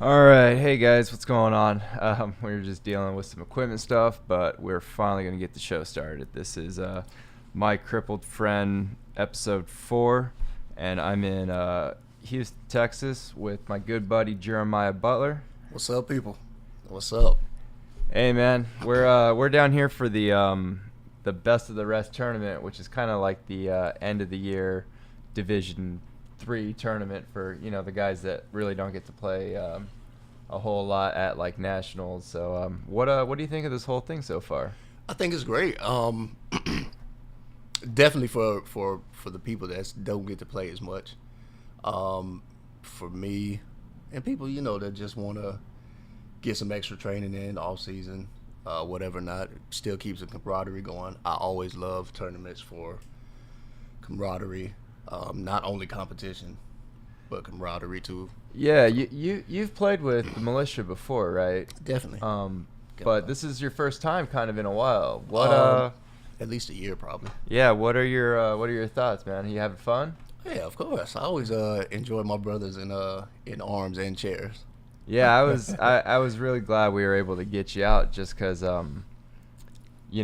All right, hey guys, what's going on? We were just dealing with some equipment stuff, but we're finally going to get the show started. This is My Crippled Friend, episode 4, and I'm in Houston, Texas, with my good buddy Jeremiah Butler. What's up, people? What's up? Hey man, we're down here for the best of the rest tournament, which is kind of like the end of the year Division 3 tournament for the guys that really don't get to play a whole lot at like nationals. So what do you think of this whole thing so far? I think it's great. Definitely for the people that don't get to play as much. For me and people that just want to get some extra training in off season, whatever not, still keeps the camaraderie going. I always love tournaments for camaraderie, not only competition, but camaraderie too. Yeah, you've played with the militia before, right? Definitely. But this is your first time kind of in a while. At least a year probably. Yeah, what are your thoughts, man? You having fun? Yeah, of course. I always enjoy my brothers in arms and chairs. Yeah, I was really glad we were able to get you out just because we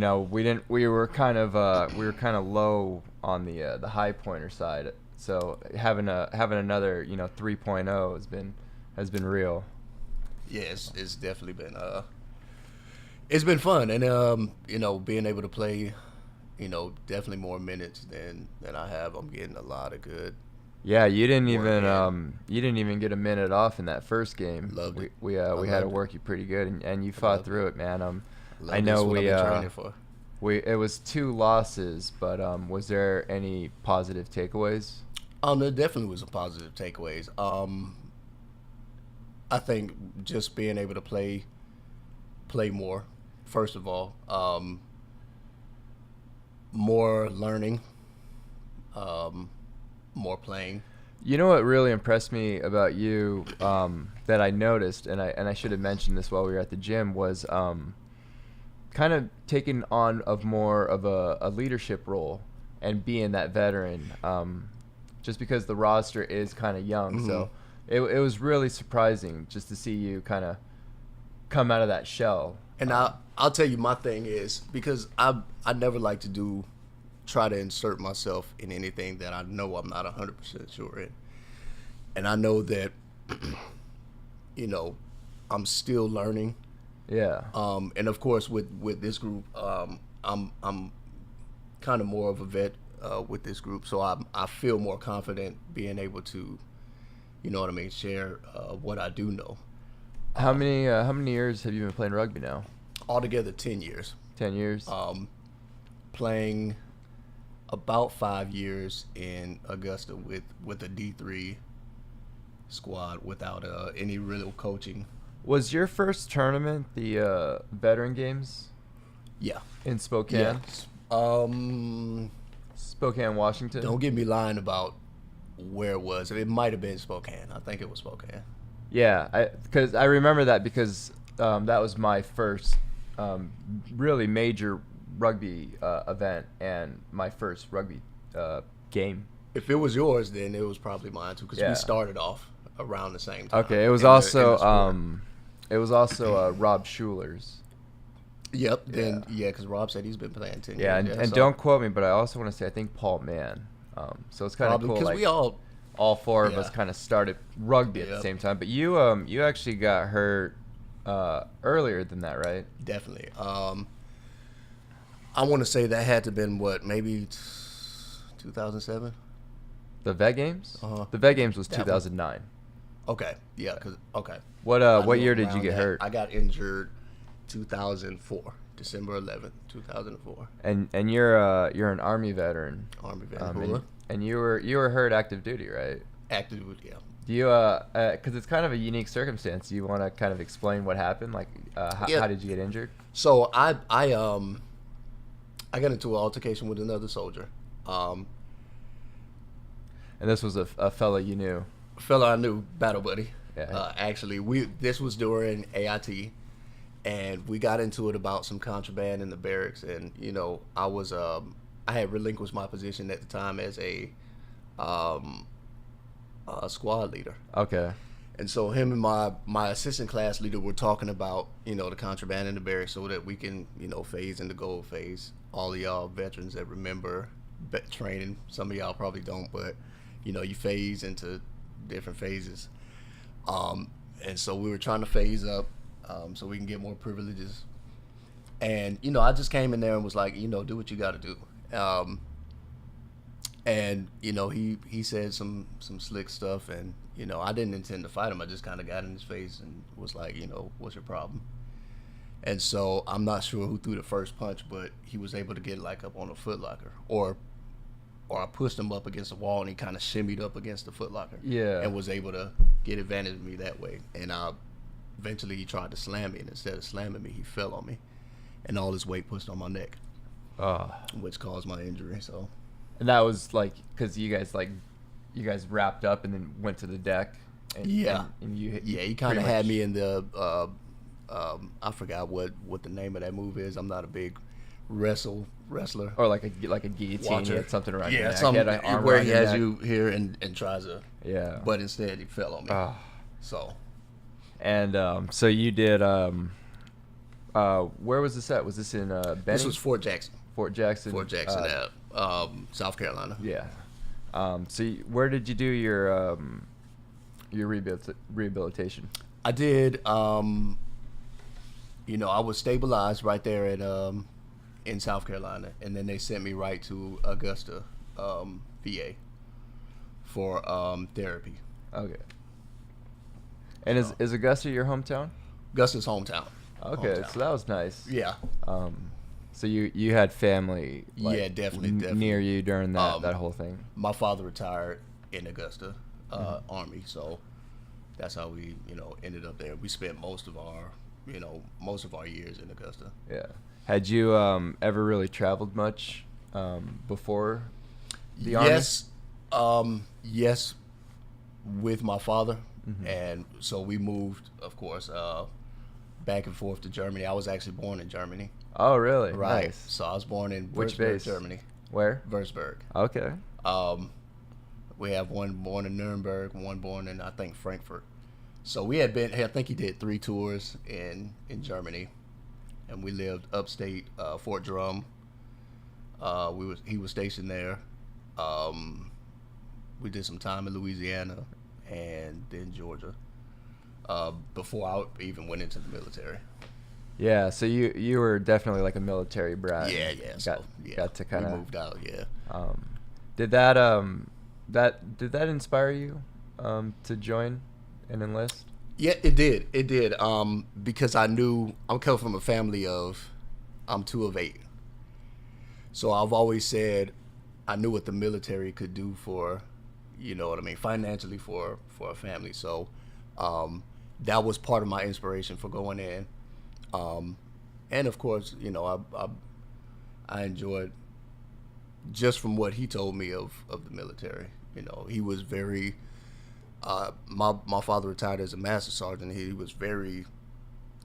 were kind of low on the high pointer side. So having another 3.0 has been real. Yeah, it's definitely been it's been fun, and being able to play definitely more minutes than I have. I'm getting a lot of good. Yeah, you didn't even get a minute off in that first game. Loved it. We had to work you pretty good, and you fought through it, man. I This know what I've been training for. it was 2 losses, but was there any positive takeaways? There definitely was some positive takeaways. I think just being able to play more, first of all, more learning, more playing. You know what really impressed me about you that I noticed, and I should have mentioned this while we were at the gym, was kind of taking on more of a leadership role and being that veteran. Just because the roster is kind of young, Mm-hmm. so it was really surprising just to see you kind of come out of that shell. And I'll tell you, my thing is, because I never like to try to insert myself in anything that I know I'm not 100% sure in. And I know that, I'm still learning. Yeah. And of course, with this group, I'm kind of more of a vet with this group, so I feel more confident being able to, share what I do know. How many years have you been playing rugby now? Altogether, 10 years. 10 years. Playing about 5 years in Augusta with a D3 squad without any real coaching. Was your first tournament the Veteran Games Yeah. in Spokane? Yeah. Spokane, Washington. Don't get me lying about where it was. It might have been Spokane. I think it was Spokane. Yeah, because I remember that because that was my first really major rugby event and my first rugby game. If it was yours, then it was probably mine too, because Yeah. we started off around the same time. Okay, it was in the also sport. Rob Schuler's. Yep. Then because Rob said he's been playing 10 Yeah, years. and so don't quote me, but I also want to say I think Paul Mann. So it's kind of probably cool. because Like, we all 4 of us Yeah. kind of started rugby at the Yep. same time. But you actually got hurt earlier than that, right? definitely. I want to say that had to been maybe 2007. The Vet Games? Uh-huh. The Vet Games was That one. 2009. Okay. Yeah. Okay. What I what knew year did you around get that. hurt? I got injured 2004, December 11th, 2004. And you're an Army veteran. Army vet. And you were hurt active duty, right? Active, yeah. Do you because it's kind of a unique circumstance. Do you want to kind of explain what happened? Like Yeah. how did you get injured? So I got into an altercation with another soldier. And this was a fellow you knew. Fella I knew, battle buddy. Yeah. Actually, this was during AIT, and we got into it about some contraband in the barracks, and I had relinquished my position at the time as a squad leader. Okay. And so him and my assistant class leader were talking about, the contraband in the barracks so that we can, phase into gold phase. All of y'all veterans that remember training, some of y'all probably don't, but, you phase into different phases. And so we were trying to phase up so we can get more privileges. And, I just came in there and was like, do what you got to do. And, he said some slick stuff, and, I didn't intend to fight him. I just kind of got in his face and was like, what's your problem? And so I'm not sure who threw the first punch, but he was able to get like up on a footlocker, or I pushed him up against the wall and he kind of shimmied up against the footlocker. Yeah. And was able to get advantage of me that way. And eventually he tried to slam me, and instead of slamming me, he fell on me, and all his weight pushed on my neck, which caused my injury. So. And that was like because you guys wrapped up and then went to the deck. And, yeah. And he kind of had me in the I forgot what the name of that move is. I'm not a big wrestler. Or like a guillotine. Watcher. He had something around your Yeah, neck. something He had an arm where around he your has neck. you here and tries to. Yeah. But instead he fell on me. So. And so you did. Where was this at? Was this in Benning? This was Fort Jackson. Fort Jackson. At South Carolina. Yeah. So where did you do your rehabilitation? I did. I was stabilized right there at in South Carolina, and then they sent me right to Augusta, VA, for therapy. Okay. And is Augusta your hometown? Augusta's hometown. Okay, so that was nice. Yeah. So you had family, Yeah, definitely. near you during that whole thing. My father retired in Augusta, Army, so that's how we, ended up there. We spent most of our years in Augusta. Yeah. Had you ever really traveled much before the Army? Yes, with my father, Mm-hmm. and so we moved, of course, back and forth to Germany. I was actually born in Germany. Oh, really? Right. Nice. So I was born in Which Würzburg, base? Germany. Where? Würzburg. Okay. We have one born in Nuremberg, one born in, I think, Frankfurt. So we had been, I think he did 3 tours in Germany, and we lived upstate Fort Drum. He was stationed there. We did some time in Louisiana and then Georgia before I even went into the military. Yeah, so you were definitely like a military brat. Yeah. Got to kind of moved out. Yeah. Did that inspire you to join and enlist? Yeah, it did. It did. Because I knew I'm coming from a family I'm 2 of 8. So I've always said I knew what the military could do for, financially for a family. So that was part of my inspiration for going in. And of course, I enjoyed just from what he told me of the military. He was very my father retired as a master sergeant. He was very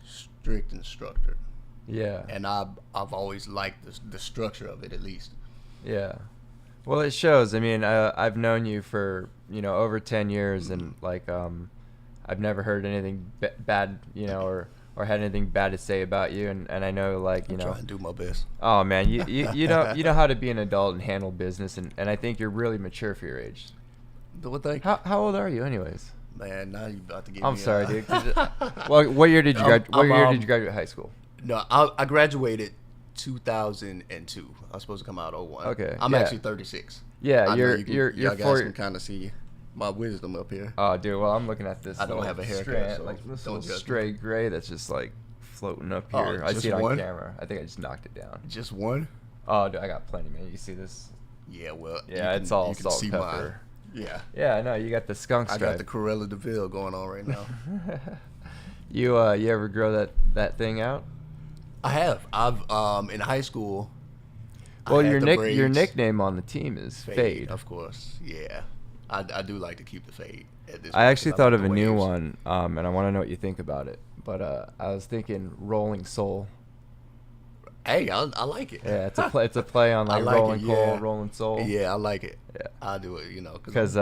strict and structured. Yeah. And I've always liked the structure of it, at least. Yeah. Well, it shows. I mean, I've known you for, over 10 years, and I've never heard anything bad, or had anything bad to say about you, and I know, I try and do my best. Oh man, you know how to be an adult and handle business, and I think you're really mature for your age. What thing? How old are you, anyways? Man, now you about to get I'm me. sorry, dude. Well, what year did you did you graduate high school? No, I graduated 2002. I was supposed to come out 01. Okay, I'm yeah. actually 36. Yeah, you're y'all guys 4. can kind of see my wisdom up here. Oh, dude. Well, I'm looking at this. I don't have a haircut, strand, so like this don't little judge stray gray that's just like floating up here. I just see it on one? camera. I think I just knocked it down. Just one? Oh, dude, I got plenty, man. You see this? Yeah, well. Yeah, it's all salt and pepper. Yeah. Yeah, I know. You got the skunk stripe. I got the Cruella de Vil going on right now. You ever grow that thing out? I have. I've in high school. Well, your nickname on the team is Fade. Of course. Yeah. I do like to keep the fade at this I actually thought of a new waves. one, and I want to know what you think about it. But I was thinking Rolling Soul. Hey, I like it. Yeah, it's a play on like like Rolling it, Coal, yeah. Rolling Soul. Yeah, I like it. Yeah. I do it, Because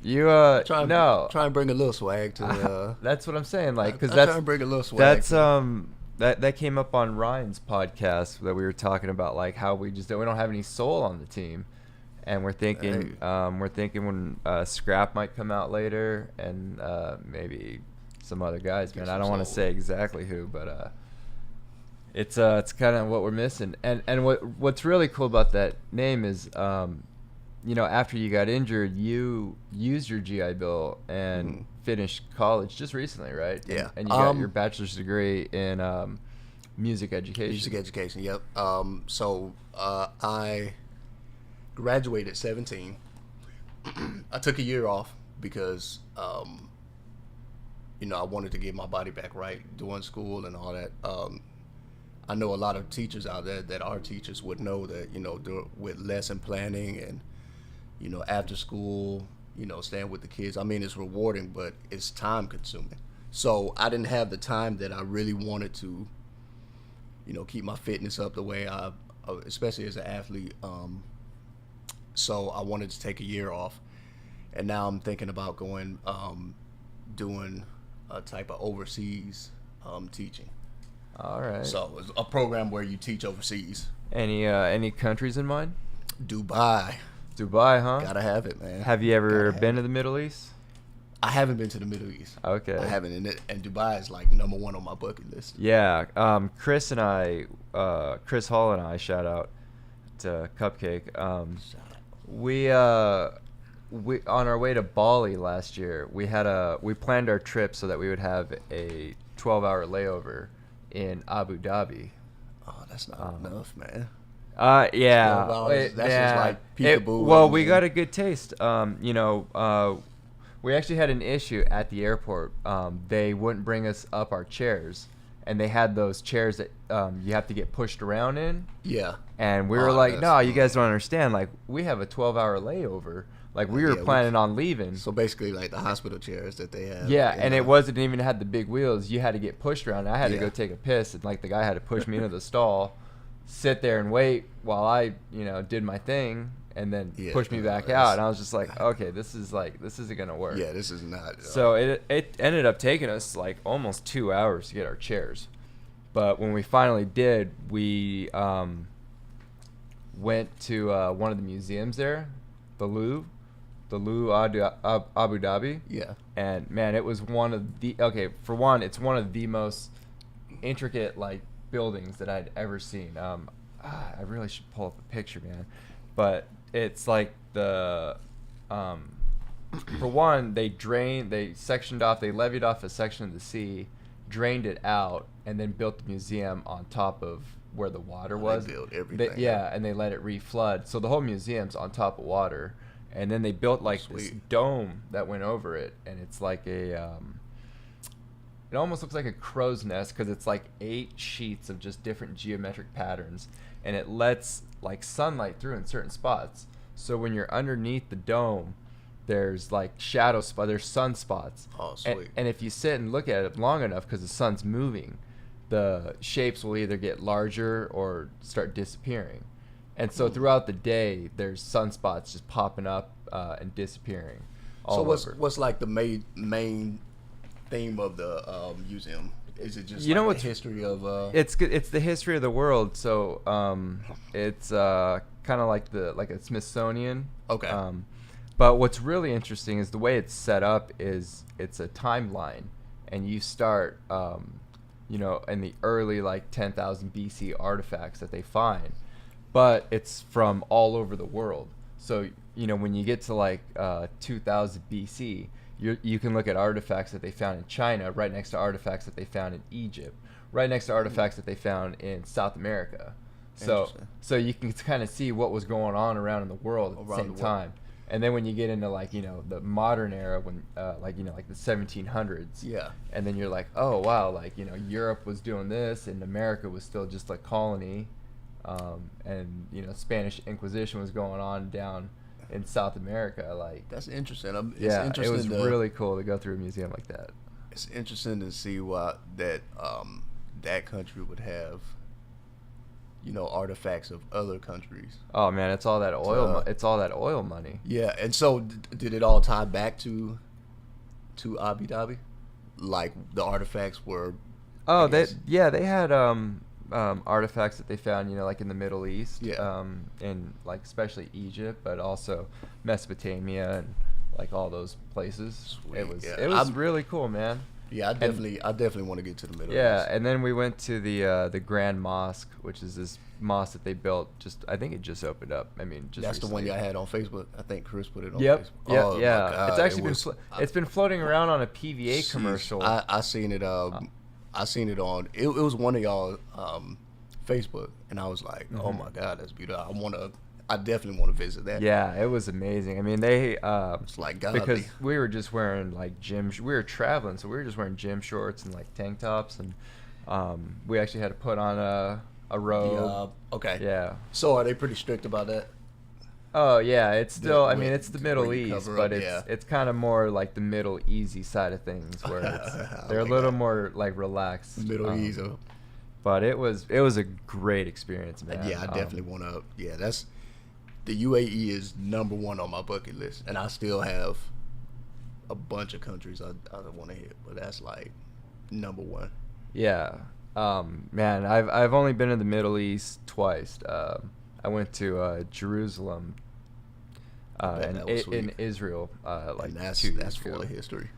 You no. Try and bring a little swag to the. That's what I'm saying. Like, because try and bring a little swag. That's that came up on Ryan's podcast that we were talking about, like how we don't have any soul on the team, and we're thinking when Scrap might come out later, and maybe some other guys. Man, I don't want to say exactly who, but it's kind of what we're missing. And what's really cool about that name is. After you got injured, you used your GI Bill and finished college just recently, right? Yeah. And you got your bachelor's degree in music education. Music education, yep. So I graduated at 17. I took a year off because, I wanted to get my body back right doing school and all that. I know a lot of teachers out there that are teachers would know that, with lesson planning and, after school, staying with the kids. I mean, it's rewarding, but it's time consuming. So I didn't have the time that I really wanted to, keep my fitness up the way especially as an athlete. So I wanted to take a year off. And now I'm thinking about going, doing a type of overseas teaching. All right. So it's a program where you teach overseas. Any countries in mind? Dubai, huh? Gotta have it, man. Have you ever been to the Middle East? I haven't been to the Middle East. Okay. I haven't, and Dubai is like number one on my bucket list. Yeah. Chris Hall and I, shout out to Cupcake. We on our way to Bali last year, we planned our trip so that we would have a 12-hour layover in Abu Dhabi. Oh, that's not enough, man. Yeah. That's just like peekaboo. Well, we got a good taste. We actually had an issue at the airport. They wouldn't bring us up our chairs, and they had those chairs that you have to get pushed around in. Yeah. And we were like, no, you guys don't understand. Like, we have a 12-hour layover. Like, we were planning on leaving. So basically, like the hospital chairs that they have. Yeah, and it wasn't even had the big wheels. You had to get pushed around. I had to go take a piss, and like the guy had to push me into the stall, sit there and wait while I, did my thing, and then push me back out. And I was just like, okay, this isn't gonna work. Yeah, this is not. So it ended up taking us like almost 2 hours to get our chairs, but when we finally did, we went to one of the museums there, the Louvre Abu Dhabi. Yeah. And man, it was it's one of the most intricate like buildings that I'd ever seen. I really should pull up a picture, man. But it's like for one, they levied off a section of the sea, drained it out, and then built the museum on top of where the water was. They built everything. And they let it reflood. So the whole museum's on top of water. And then they built like this dome that went over it, and it's like it almost looks like a crow's nest because it's like 8 sheets of just different geometric patterns, and it lets like sunlight through in certain spots. So when you're underneath the dome, there's like there's sunspots. Oh, sweet. And if you sit and look at it long enough, because the sun's moving, the shapes will either get larger or start disappearing. And so throughout the day, there's sunspots just popping up and disappearing. What's like the main theme of the museum? Is it just the history of? It's the history of the world. So it's kind of like a Smithsonian. Okay. But what's really interesting is the way it's set up. It's a timeline, and you start in the early like 10,000 BC artifacts that they find. But it's from all over the world. So, when you get to like 2000 BC, you can look at artifacts that they found in China right next to artifacts that they found in Egypt, right next to artifacts that they found in South America. So you can kind of see what was going on around in the world at the same time. And then when you get into like, the modern era, when like the 1700s. Yeah. And then you're like, oh, wow, like, Europe was doing this and America was still just a colony. And Spanish Inquisition was going on down in South America. Like, that's interesting. It was really cool to go through a museum like that. It's interesting to see that country would have artifacts of other countries. Oh man, it's all that oil. It's all that oil money. Yeah, and so did it all tie back to Abu Dhabi? Like the artifacts were. Oh, they had artifacts that they found, like in the Middle East, in like especially Egypt, but also Mesopotamia and like all those places. Sweet, It was really cool, man. Yeah, I definitely want to get to the Middle East. Yeah, and then we went to the Grand Mosque, which is this mosque that they built. I think it just opened up. I mean, just that's recently. the one y'all had on Facebook. I think Chris put it on Yep. Facebook. Yep. Oh, Yeah. my God. It's actually it's been floating around on a PVA commercial. I seen it. I seen it on. It was one of y'all Facebook, and I was like, oh my God, that's beautiful. I definitely want to visit that. Yeah, it was amazing. I mean, they it's like God, because we were just wearing like we were traveling, so we were just wearing gym shorts and like tank tops, and we actually had to put on a robe. Okay. Yeah. So are they pretty strict about that? Oh yeah, it's still. I mean, it's the Middle East, but up, it's kind of more like the Middle Easy side of things, where they're a little more like relaxed. Middle East. But it was a great experience, man. Yeah, I definitely want to. Yeah, the UAE is number one on my bucket list, and I still have a bunch of countries I want to hit, but that's like number one. Yeah, man, I've only been in the Middle East twice. I went to Jerusalem in Israel like and that's 2 years that's ago. full of history.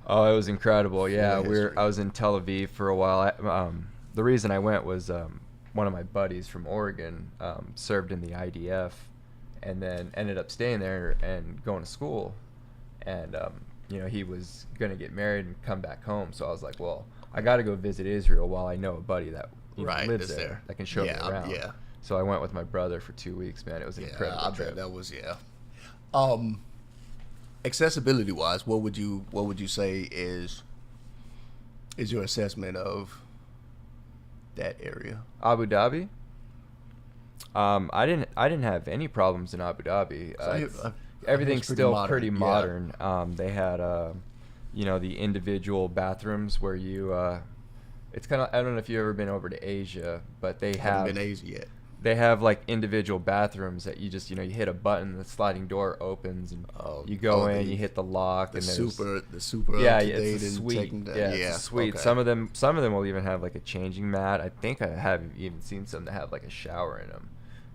Oh, it was incredible. Yeah, history. I was in Tel Aviv for a while. The reason I went was one of my buddies from Oregon served in the IDF, and then ended up staying there and going to school, and he was gonna get married and come back home. So I was like, well, I got to go visit Israel while I know a buddy that lives there that can show me around. Yeah. So I went with my brother for 2 weeks, man. It was an incredible trip. Bet that was accessibility wise, what would you say is your assessment of that area? Abu Dhabi. I didn't have any problems in Abu Dhabi. Everything's still pretty modern. They had the individual bathrooms where you it's kind of, I don't know if you've ever been over to Asia, but they haven't been to Asia yet. They have like individual bathrooms that you just you hit a button, the sliding door opens, and you go in, you hit the lock, and the super it's a suite. It's a suite. Okay. Some of them will even have like a changing mat. I think I have even seen some that have like a shower in them.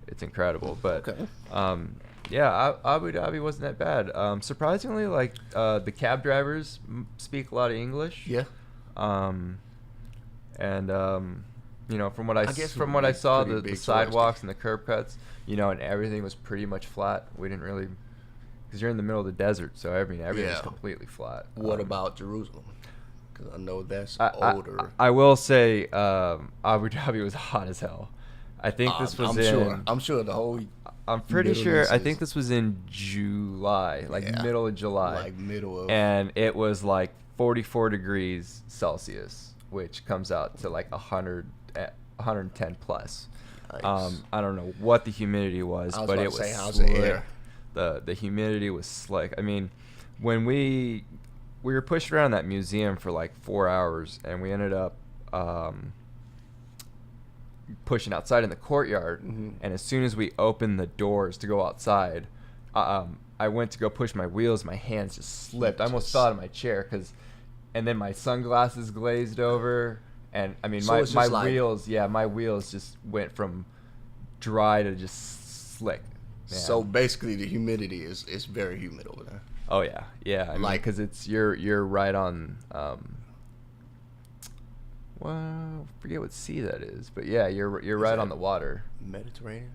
It's incredible, but Abu Dhabi wasn't that bad. Surprisingly, like the cab drivers speak a lot of English. Yeah. From what I saw, the sidewalks and the curb cuts, and everything was pretty much flat. We didn't really, because you're in the middle of the desert, so everything's completely flat. What about Jerusalem? Because I know that's older. I will say Abu Dhabi was hot as hell. I think this was I'm sure the whole. I'm pretty sure. I think this was in July, middle of July. And it was like 44 degrees Celsius, which comes out to like 110 plus. Nice. I don't know what the humidity was, but it was how's slick. The air? The humidity was slick. I mean, when we were pushed around that museum for like 4 hours, and we ended up pushing outside in the courtyard, and as soon as we opened the doors to go outside, I went to go push my wheels, my hands just slipped. I almost fell out of my chair and then my sunglasses glazed over, and I mean my wheels just went from dry to just slick. Man. So basically the humidity is very humid over there. Oh yeah. I mean, because it's you're right on well, forget what sea that is, but yeah, you're right on the water. Mediterranean?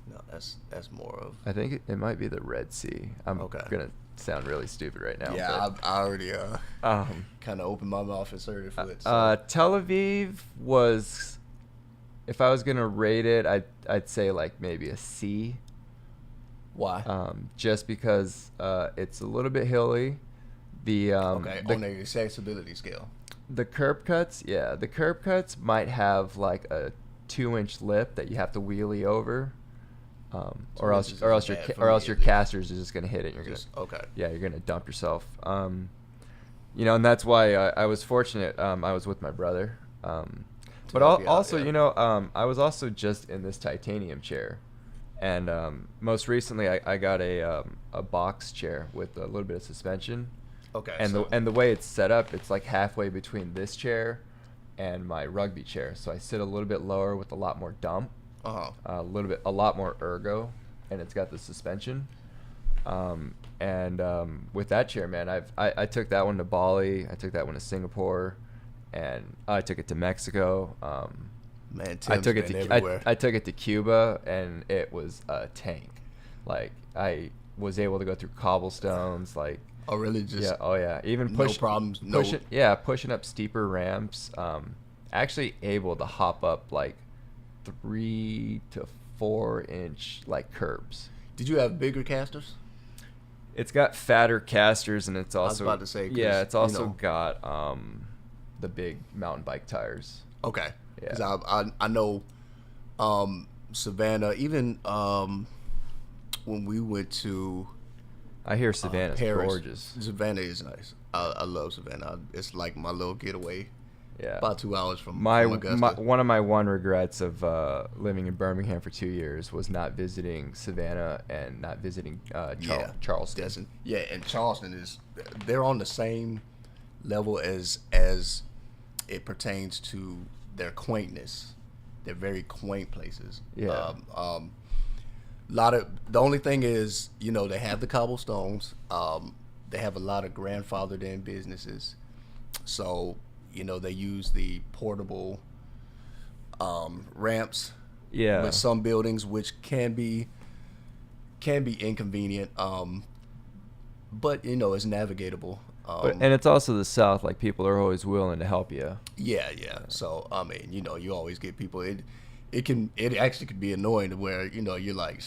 No, that's more of. I think it might be the Red Sea. I'm gonna sound really stupid right now. Yeah, I already kind of opened my mouth and started foot. Tel Aviv was, if I was gonna rate it, I'd say like maybe a C. Why? Just because it's a little bit hilly. On the accessibility scale. The curb cuts might have like a 2-inch lip that you have to wheelie over, or else your casters are just gonna hit it. You're gonna dump yourself. And that's why I was fortunate. I was with my brother. But help you out, also, yeah. I was also just in this titanium chair, and most recently I got a box chair with a little bit of suspension, Okay, and so the way it's set up, it's like halfway between this chair and my rugby chair, so I sit a little bit lower with a lot more dump, a lot more ergo, and it's got the suspension. And with that chair, man, I took that one to Bali, I took that one to Singapore, and I took it to Mexico. man, I Tim's took it been to everywhere. I took it to Cuba, and it was a tank. Like, I was able to go through cobblestones, like, Oh, really? Just even no problems, no. pushing up steeper ramps. Actually able to hop up like 3 to 4 inch like curbs. Did you have bigger casters? It's got fatter casters, and it's also I was about to say, 'cause, it's also you know. got the big mountain bike tires. Okay. Yeah. 'Cause I know Savannah, even when we went to I hear Savannah's Paris, gorgeous. Savannah is nice. I love Savannah. It's like my little getaway. Yeah. About 2 hours from My Augusta. one of my regrets of living in Birmingham for 2 years was not visiting Savannah and not visiting Charleston. And Charleston they're on the same level as it pertains to their quaintness. They're very quaint places. Yeah. The only thing is, they have the cobblestones. They have a lot of grandfathered in businesses. So, they use the portable ramps Yeah. with some buildings, which can be inconvenient. But it's navangatable. And it's also the South. Like, people are always willing to help you. Yeah. So I mean, you always get people. It actually could be annoying to where you're like,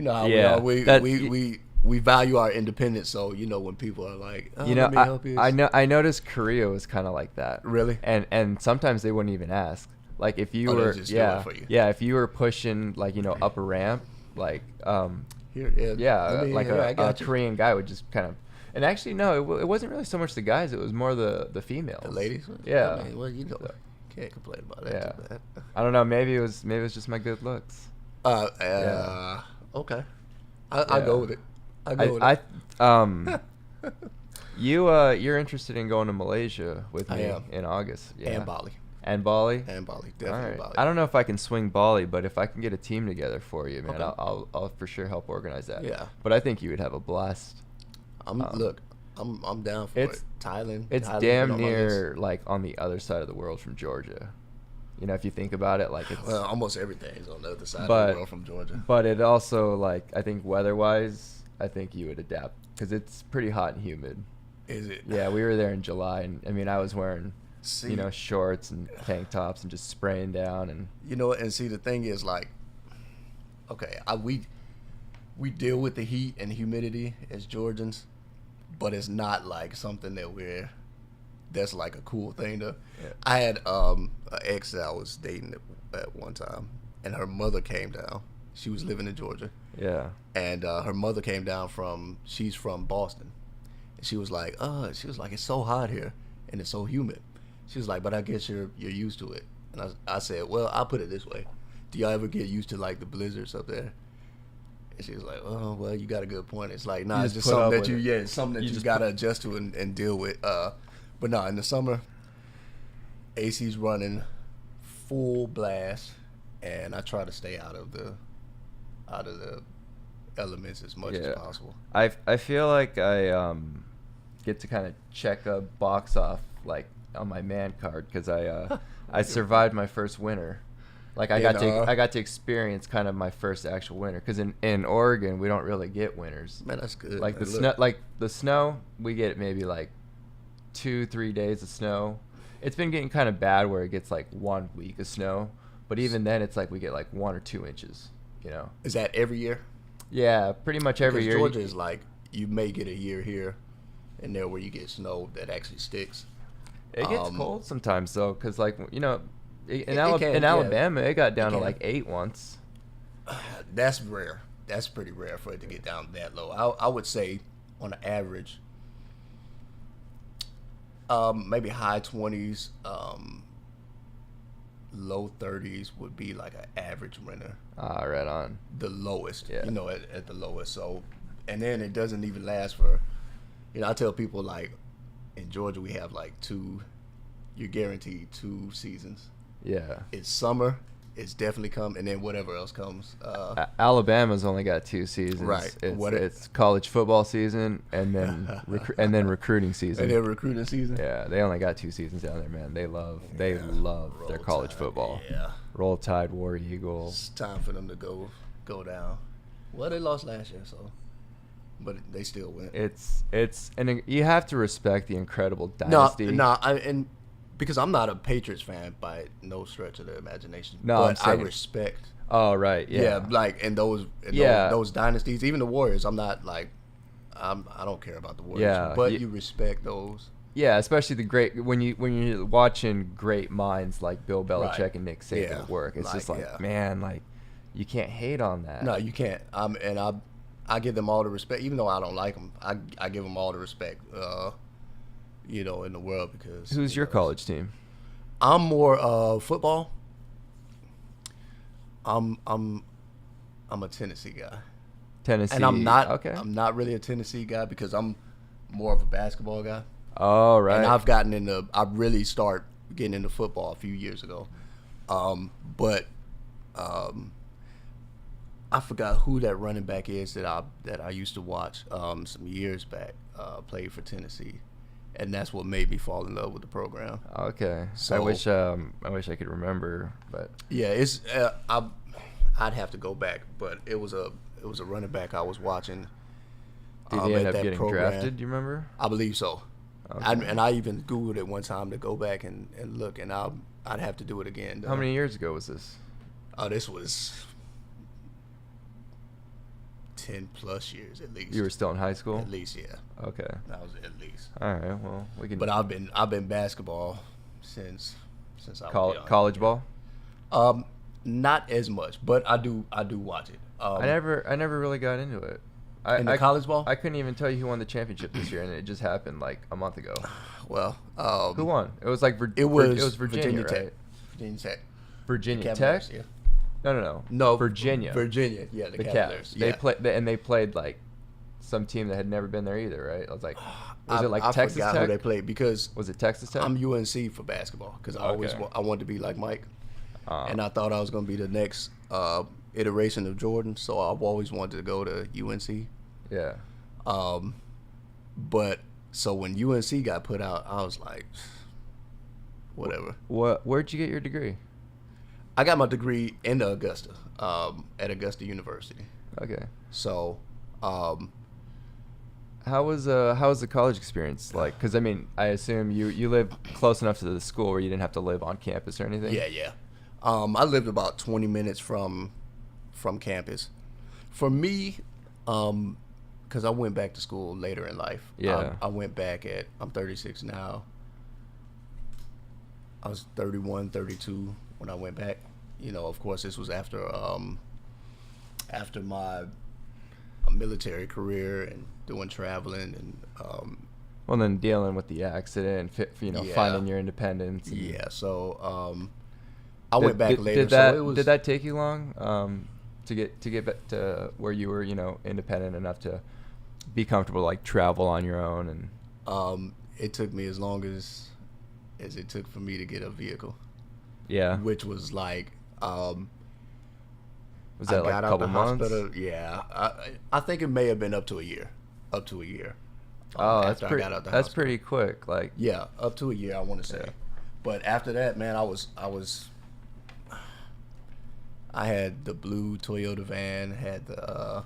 how Yeah, we value our independence. So when people are like, oh, let me help you. I noticed Korea was kind of like that. Really? And sometimes they wouldn't even ask. Like, if you Oh, were they just do it for you. if you were pushing like up a ramp, like Here, I a got you. Korean guy would just kind of. And actually, no, it wasn't really so much the guys. It was more the females. The ladies. Yeah. I mean, well, can't complain about that. Yeah. Too bad. I don't know. Maybe it was just my good looks. Okay. I go with it. I go with it. You're interested in going to Malaysia with I me am. in August. Yeah. And Bali. And Bali. Definitely All right. Bali. I don't know if I can swing Bali, but if I can get a team together for you, man, Okay. I'll for sure help organize that. Yeah. But I think you would have a blast. I'm down for it. Thailand. It's Thailand's damn been on my list. near like on the other side of the world from Georgia. If you think about it, like, it's Well, almost everything is on the other side of But- the world from Georgia. but it also, like, I think weather-wise, I think you would adapt because it's pretty hot and humid. Is it? Yeah, we were there in July, and I mean, I was wearing See, shorts and tank tops and just spraying down, and and see, the thing is, like, okay, we deal with the heat and humidity as Georgians, but it's not like something that's like a cool thing to. Yeah. I had an ex that I was dating at one time, and her mother came down. She was living in Georgia, yeah. and her mother came down she's from Boston, and she was like, it's so hot here and it's so humid. She was like, but I guess you're used to it. And I said, well, I'll put it this way: do y'all ever get used to like the blizzards up there? And she was like, oh, well, you got a good point. It's like, nah, You it's just just put up something that with it's something that You you just gotta adjust to and deal with. But no, in the summer, AC's running full blast, and I try to stay out of the elements as much as possible. I feel like I get to kind of check a box off like on my man card because I survived my first winter. Like, I got to experience kind of my first actual winter because in Oregon we don't really get winters. Man, that's good. Like, man. the snow, we get maybe like 2-3 days of snow. It's been getting kind of bad where it gets like 1 week of snow, but even then it's like we get like 1 or 2 inches. Is that every year? Yeah, pretty much every Because year. Georgia is like, you may get a year here and there where you get snow that actually sticks. It gets cold sometimes though, because like in can, Alabama it got down It to can. like 8 once. That's rare. That's pretty rare for it to get down that low. I would say on an average, maybe high 20s, low 30s would be like an average renter. Ah, right on. The lowest, Yeah. at the lowest. So, and then it doesn't even last for, I tell people like in Georgia we have like you're guaranteed 2 seasons. Yeah. It's summer, it's definitely come, and then whatever else comes. Alabama's only got 2 seasons. Right. It's college football season and then recruiting season. And then recruiting season. Yeah, they only got 2 seasons down there, man. They love Roll their college Tide, football. Yeah. Roll Tide, War Eagle. It's time for them to go down. Well, they lost last year, so, but they still win. And you have to respect the incredible dynasty. And because I'm not a Patriots fan by no stretch of the imagination. No, but I respect. Oh right, yeah. Like those dynasties, even the Warriors. I'm not like, I don't care about the Warriors. Yeah, but you respect those. Yeah, especially the great when you're watching great minds like Bill Belichick and Nick Saban work. It's just like, man, like you can't hate on that. No, you can't. And I give them all the respect, even though I don't like them. I give them all the respect, in the world because. Who's your college team? I'm more football. I'm a Tennessee guy. Tennessee, and I'm not. Okay. I'm not really a Tennessee guy because I'm more of a basketball guy. Oh right. And I really start getting into football a few years ago, but I forgot who that running back is that I used to watch some years back. Played for Tennessee, and that's what made me fall in love with the program. Okay. So I wish I could remember, but yeah, it's I'd have to go back, but it was a running back I was watching. Did he end up getting program. drafted? Do you remember? I believe so. Okay. I even Googled it one time to go back and look, and I'd have to do it again. How many years ago was this? This was 10 plus years at least. You were still in high school? At least, yeah. Okay. That was at least. All right. Well, we can. But I've been basketball since I was young. College ball? Not as much, but I do watch it. I never really got into it. College ball? I couldn't even tell you who won the championship this year, and it just happened like a month ago. Well, who won? It was like it was Virginia, Tech. right? Virginia Tech. Virginia Tech? Yeah. No, Virginia. Virginia, yeah, the Cavaliers. Cavs. They played like some team that had never been there either, right? I was like, I Texas Tech? Who they played because was it Texas Tech? I'm UNC for basketball because I wanted to be like Mike, and I thought I was going to be the next iteration of Jordan, so I've always wanted to go to UNC. Yeah. But so when UNC got put out, I was like, whatever. Where'd you get your degree? I got my degree in Augusta, at Augusta University. Okay. So, how was the college experience like? Because I mean, I assume you live close enough to the school where you didn't have to live on campus or anything. Yeah. I lived about 20 minutes from campus. For me, because I went back to school later in life. Yeah. I went back I'm 36 now. I was 31, 32 when I went back. Of course, this was after my military career and doing traveling and well, then dealing with the accident, finding your independence. So I went back later. Did that take you long to get back to where you were, independent enough to be comfortable, like travel on your own? And it took me as long as it took for me to get a vehicle. Yeah. Which was like, was that like a couple months? Hospital. Yeah. I think it may have been up to a year. Oh, that's pretty quick. Like, yeah, up to a year, I want to say. Yeah. But after that, man, I had the blue Toyota van. You had the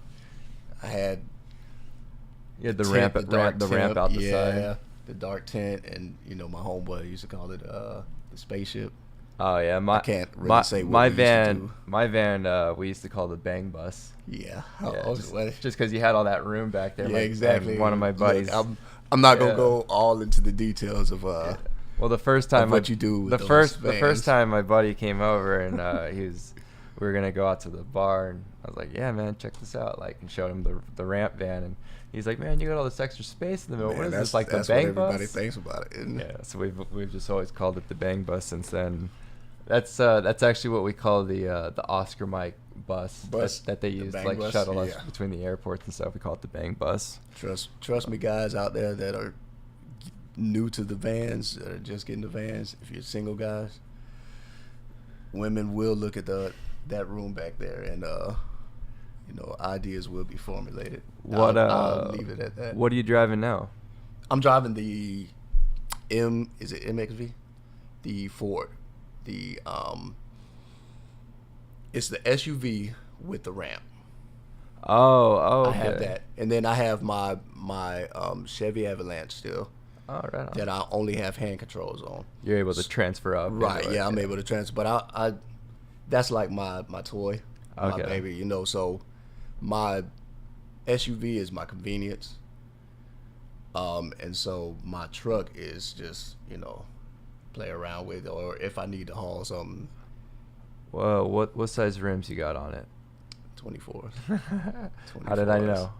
ramp out the side. Yeah, the dark tent, and my homeboy used to call it the spaceship. Oh yeah, I can't really say what we used to do. My van, we used to call the bang bus. Yeah, just because you had all that room back there. Yeah, exactly. One of my buddies. Look, I'm not gonna go all into the details of Well, the first time what you do with the first time my buddy came over and we were gonna go out to the bar, and I was like, yeah man, check this out, like, and showed him the ramp van, and he's like, man, you got all this extra space in the middle. What is this, like the bang bus? Everybody thinks about it, isn't it? Yeah, so we've just always called it the bang bus since then. That's actually what we call the Oscar Mike bus, that they use to like bus, shuttle us yeah. between the airports and stuff. We call it the bang bus. Trust me, guys out there that are new to the vans, that are just getting the vans. If you're single guys, women will look at that room back there, and ideas will be formulated. I'll leave it at that. What are you driving now? I'm driving the is it MXV? The Ford. It's the SUV with the ramp. Oh, okay. I have that, and then I have my Chevy Avalanche still. Oh, right on. That I only have hand controls on. You're able to transfer up. Right. Yeah, I'm able to transfer, but I that's like my toy, my Okay. baby. So my SUV is my convenience. And so my truck is just play around with, or if I need to haul something. Whoa, what size rims you got on it? 24s. How did I know?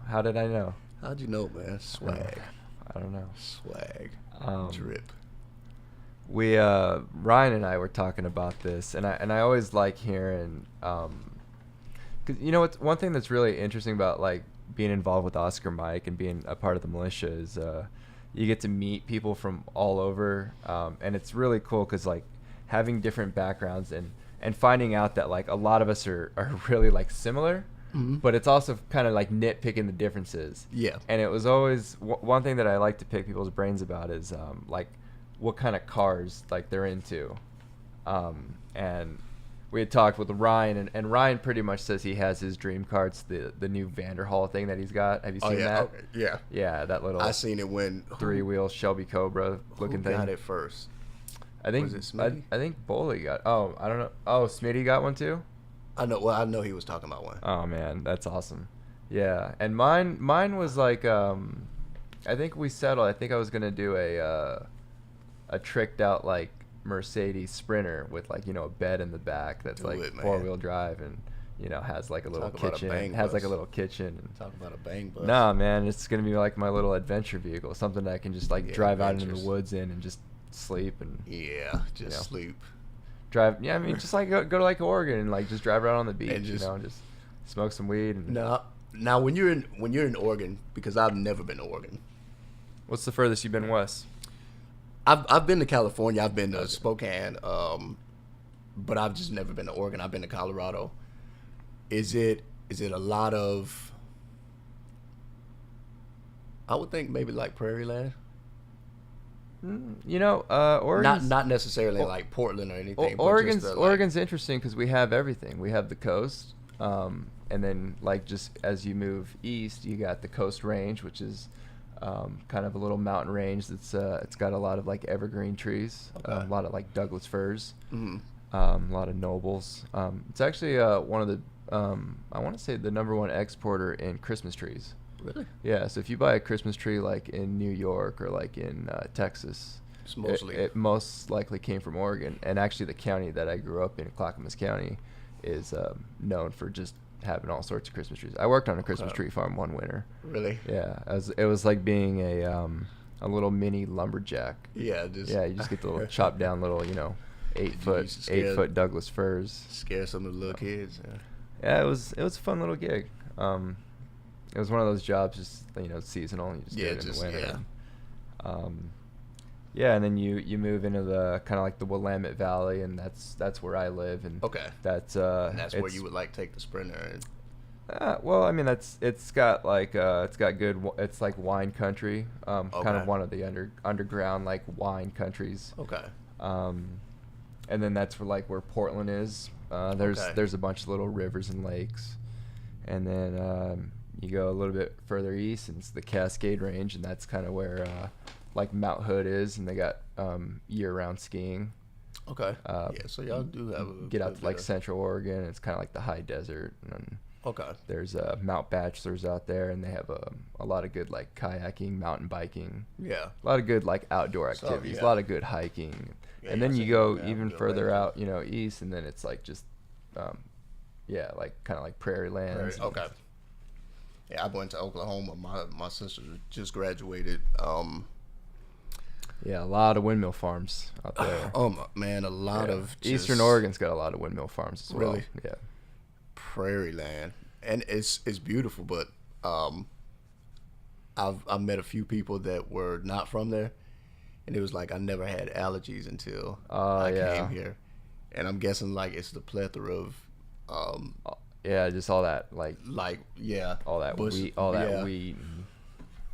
How'd you know, man? Swag. I don't know. Swag. Drip. We Ryan and I were talking about this, and I always like hearing, cause it's one thing that's really interesting about like being involved with Oscar Mike and being a part of the militia is you get to meet people from all over, and it's really cool because like having different backgrounds and finding out that like a lot of us are really like similar, but it's also kind of like nitpicking the differences. Yeah. And it was always one thing that I like to pick people's brains about is like what kind of cars like they're into, and we had talked with Ryan, and Ryan pretty much says he has his dream car. It's the new Vanderhall thing that he's got. Have you seen that? Okay. Yeah. Yeah, that little. I seen it when 3-wheel Shelby Cobra looking thing. Who got it first? I think Was it Smitty? I think Boley got. Oh, I don't know. Oh, Smitty got one too. I know. Well, I know he was talking about one. Oh man, that's awesome. Yeah, and mine was like I think we settled. I think I was gonna do a tricked out like Mercedes Sprinter with like a bed in the back that's like 4-wheel drive and has like a little kitchen. Has like a little kitchen. And talk about a bang bus. Nah, man, it's gonna be like my little adventure vehicle, something that I can just like drive out into the woods in and just sleep and sleep. Drive. Yeah, I mean, just like go to like Oregon and like just drive around on the beach, and just smoke some weed. And now when you're in Oregon, because I've never been to Oregon. What's the furthest you've been west? I've been to California. I've been to Spokane, but I've just never been to Oregon. I've been to Colorado. Is it a lot of? I would think maybe like prairie land. Oregon's not necessarily like Portland or anything. Oregon's interesting because we have everything. We have the coast, and then like just as you move east, you got the Coast Range, which is kind of a little mountain range that's it's got a lot of like evergreen trees, a lot of like Douglas firs, a lot of nobles. It's actually one of the I want to say the #1 exporter in Christmas trees. Really? Yeah. So if you buy a Christmas tree like in New York or like in Texas, it most likely came from Oregon. And actually, the county that I grew up in, Clackamas County, is known for just having all sorts of Christmas trees. I worked on a Christmas tree farm one winter. Really? Yeah. It was like being a little mini lumberjack. Yeah. You just get the little chopped down little 8 foot Douglas firs. Scare some of the little kids. Yeah. It was a fun little gig. It was one of those jobs, just seasonal. You just get it in the winter. And then you move into the kind of like the Willamette Valley, and that's where I live. And that's where you would like take the Sprinter. Well, I mean it's got good. It's like wine country, kind of one of the underground like wine countries. Okay. And then that's where Portland is. There's a bunch of little rivers and lakes, and then you go a little bit further east, and it's the Cascade Range, and that's kind of where like Mount Hood is, and they got year-round skiing. Okay. So y'all do have get out to like Central Oregon, and it's kind of like the high desert. And there's Mount Bachelor's out there, and they have a lot of good like kayaking, mountain biking. Yeah. A lot of good like outdoor activities. A lot of good hiking. And then you go even further out, east, and then it's like just like kind of like prairie lands. Okay. Yeah, I went to Oklahoma. My sister just graduated Yeah, a lot of windmill farms out there. Man, a lot of Eastern Oregon's got a lot of windmill farms as well. Really? Yeah. Prairie land, and it's beautiful. But I've met a few people that were not from there, and it was like I never had allergies until I came here, and I'm guessing like it's the plethora of yeah, just all that like yeah, all that bush, wheat, all that wheat.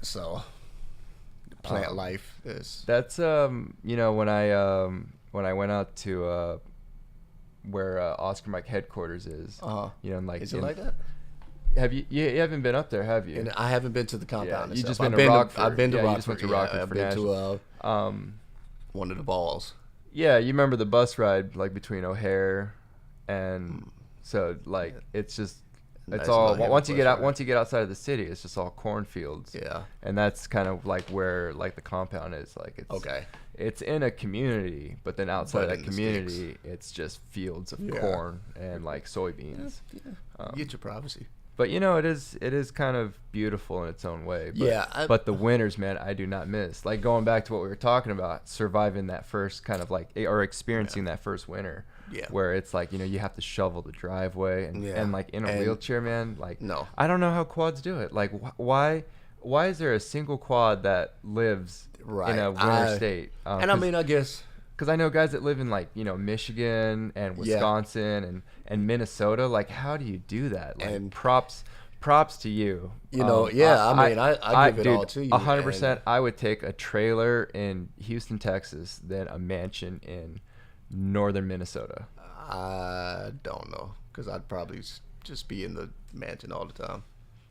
So plant life is that's you know, when I went out to where Oscar Mike headquarters is, you know, and like is it like that? Have you haven't been up there, have you? And I haven't been to the compound. You just I've been to Rockford. I've been to Rockford. You just went to Rockford I've for been National. to one of the balls. Yeah, you remember the bus ride like between O'Hare and so like it's just it's Nice all little once you bus get out ride. once you get outside of the city, it's just all cornfields. Yeah. And that's kind of like where like the compound is. Like it's Okay. It's in a community, but then outside But of in that the community, it's just fields of corn and like soybeans. Yeah. Get your privacy. But you know, it is kind of beautiful in its own way. But, Yeah, but the winters, man, I do not miss. Like going back to what we were talking about, surviving that first kind of like or experiencing that first winter. Yeah. Where it's like, you know, you have to shovel the driveway and like in a wheelchair, man. Like No. I don't know how quads do it. Like why is there a single quad that lives in a winter state? And I mean, I guess. Because I know guys that live in like, you know, Michigan and Wisconsin and Minnesota. Like, how do you do that? Like, And props to you. You know, I give it all to you. 100%. I would take a trailer in Houston, Texas, than a mansion in northern Minnesota. I don't know, because I'd probably just be in the mansion all the time.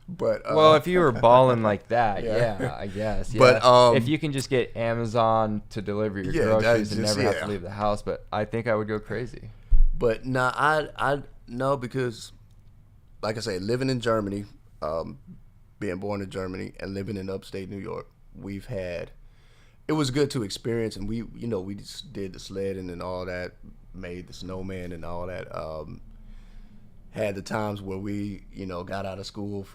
But well, if you were balling like that, yeah, I guess. Yeah. But if you can just get Amazon to deliver your groceries and never have to leave the house, but I think I would go crazy. But no, I no, because like I say, living in Germany, being born in Germany and living in upstate New York, it was good to experience, and we just did the sledding and all that, made the snowman and all that. Had the times where we, got out of school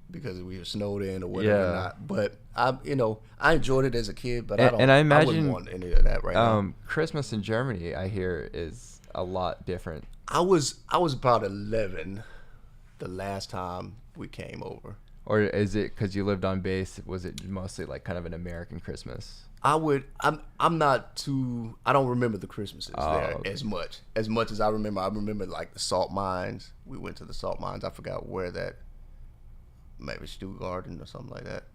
because we were snowed in or whatever. Not. But I enjoyed it as a kid, but I wouldn't want any of that right now. Christmas in Germany, I hear, is a lot different. I was about 11 the last time we came over. Or is it because you lived on base? Was it mostly like kind of an American Christmas? I'm not too. I don't remember the Christmases there as much as I remember. I remember like the salt mines. We went to the salt mines. I forgot where that. Maybe Stuttgart or something like that.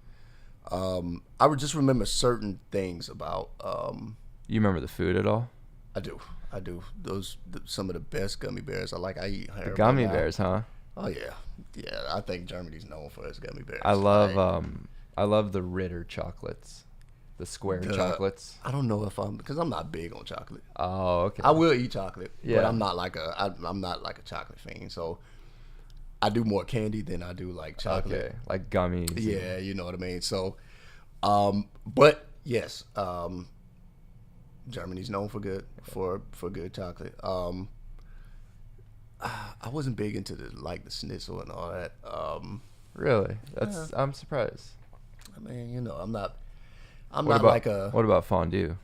I would just remember certain things about. You remember the food at all? I do. Some of the best gummy bears. I eat. The gummy bears, huh? Oh yeah. I think Germany's known for its gummy bears. I love the Ritter chocolates. The square chocolates. I don't know because I'm not big on chocolate. Oh, okay. I will eat chocolate, but I'm not like a chocolate fiend. So I do more candy than I do like chocolate. Okay, like gummies. Yeah, you know what I mean. So, but yes, Germany's known for good chocolate. I wasn't big into the schnitzel and all that. Really? I'm surprised. I mean, I'm not. What about fondue?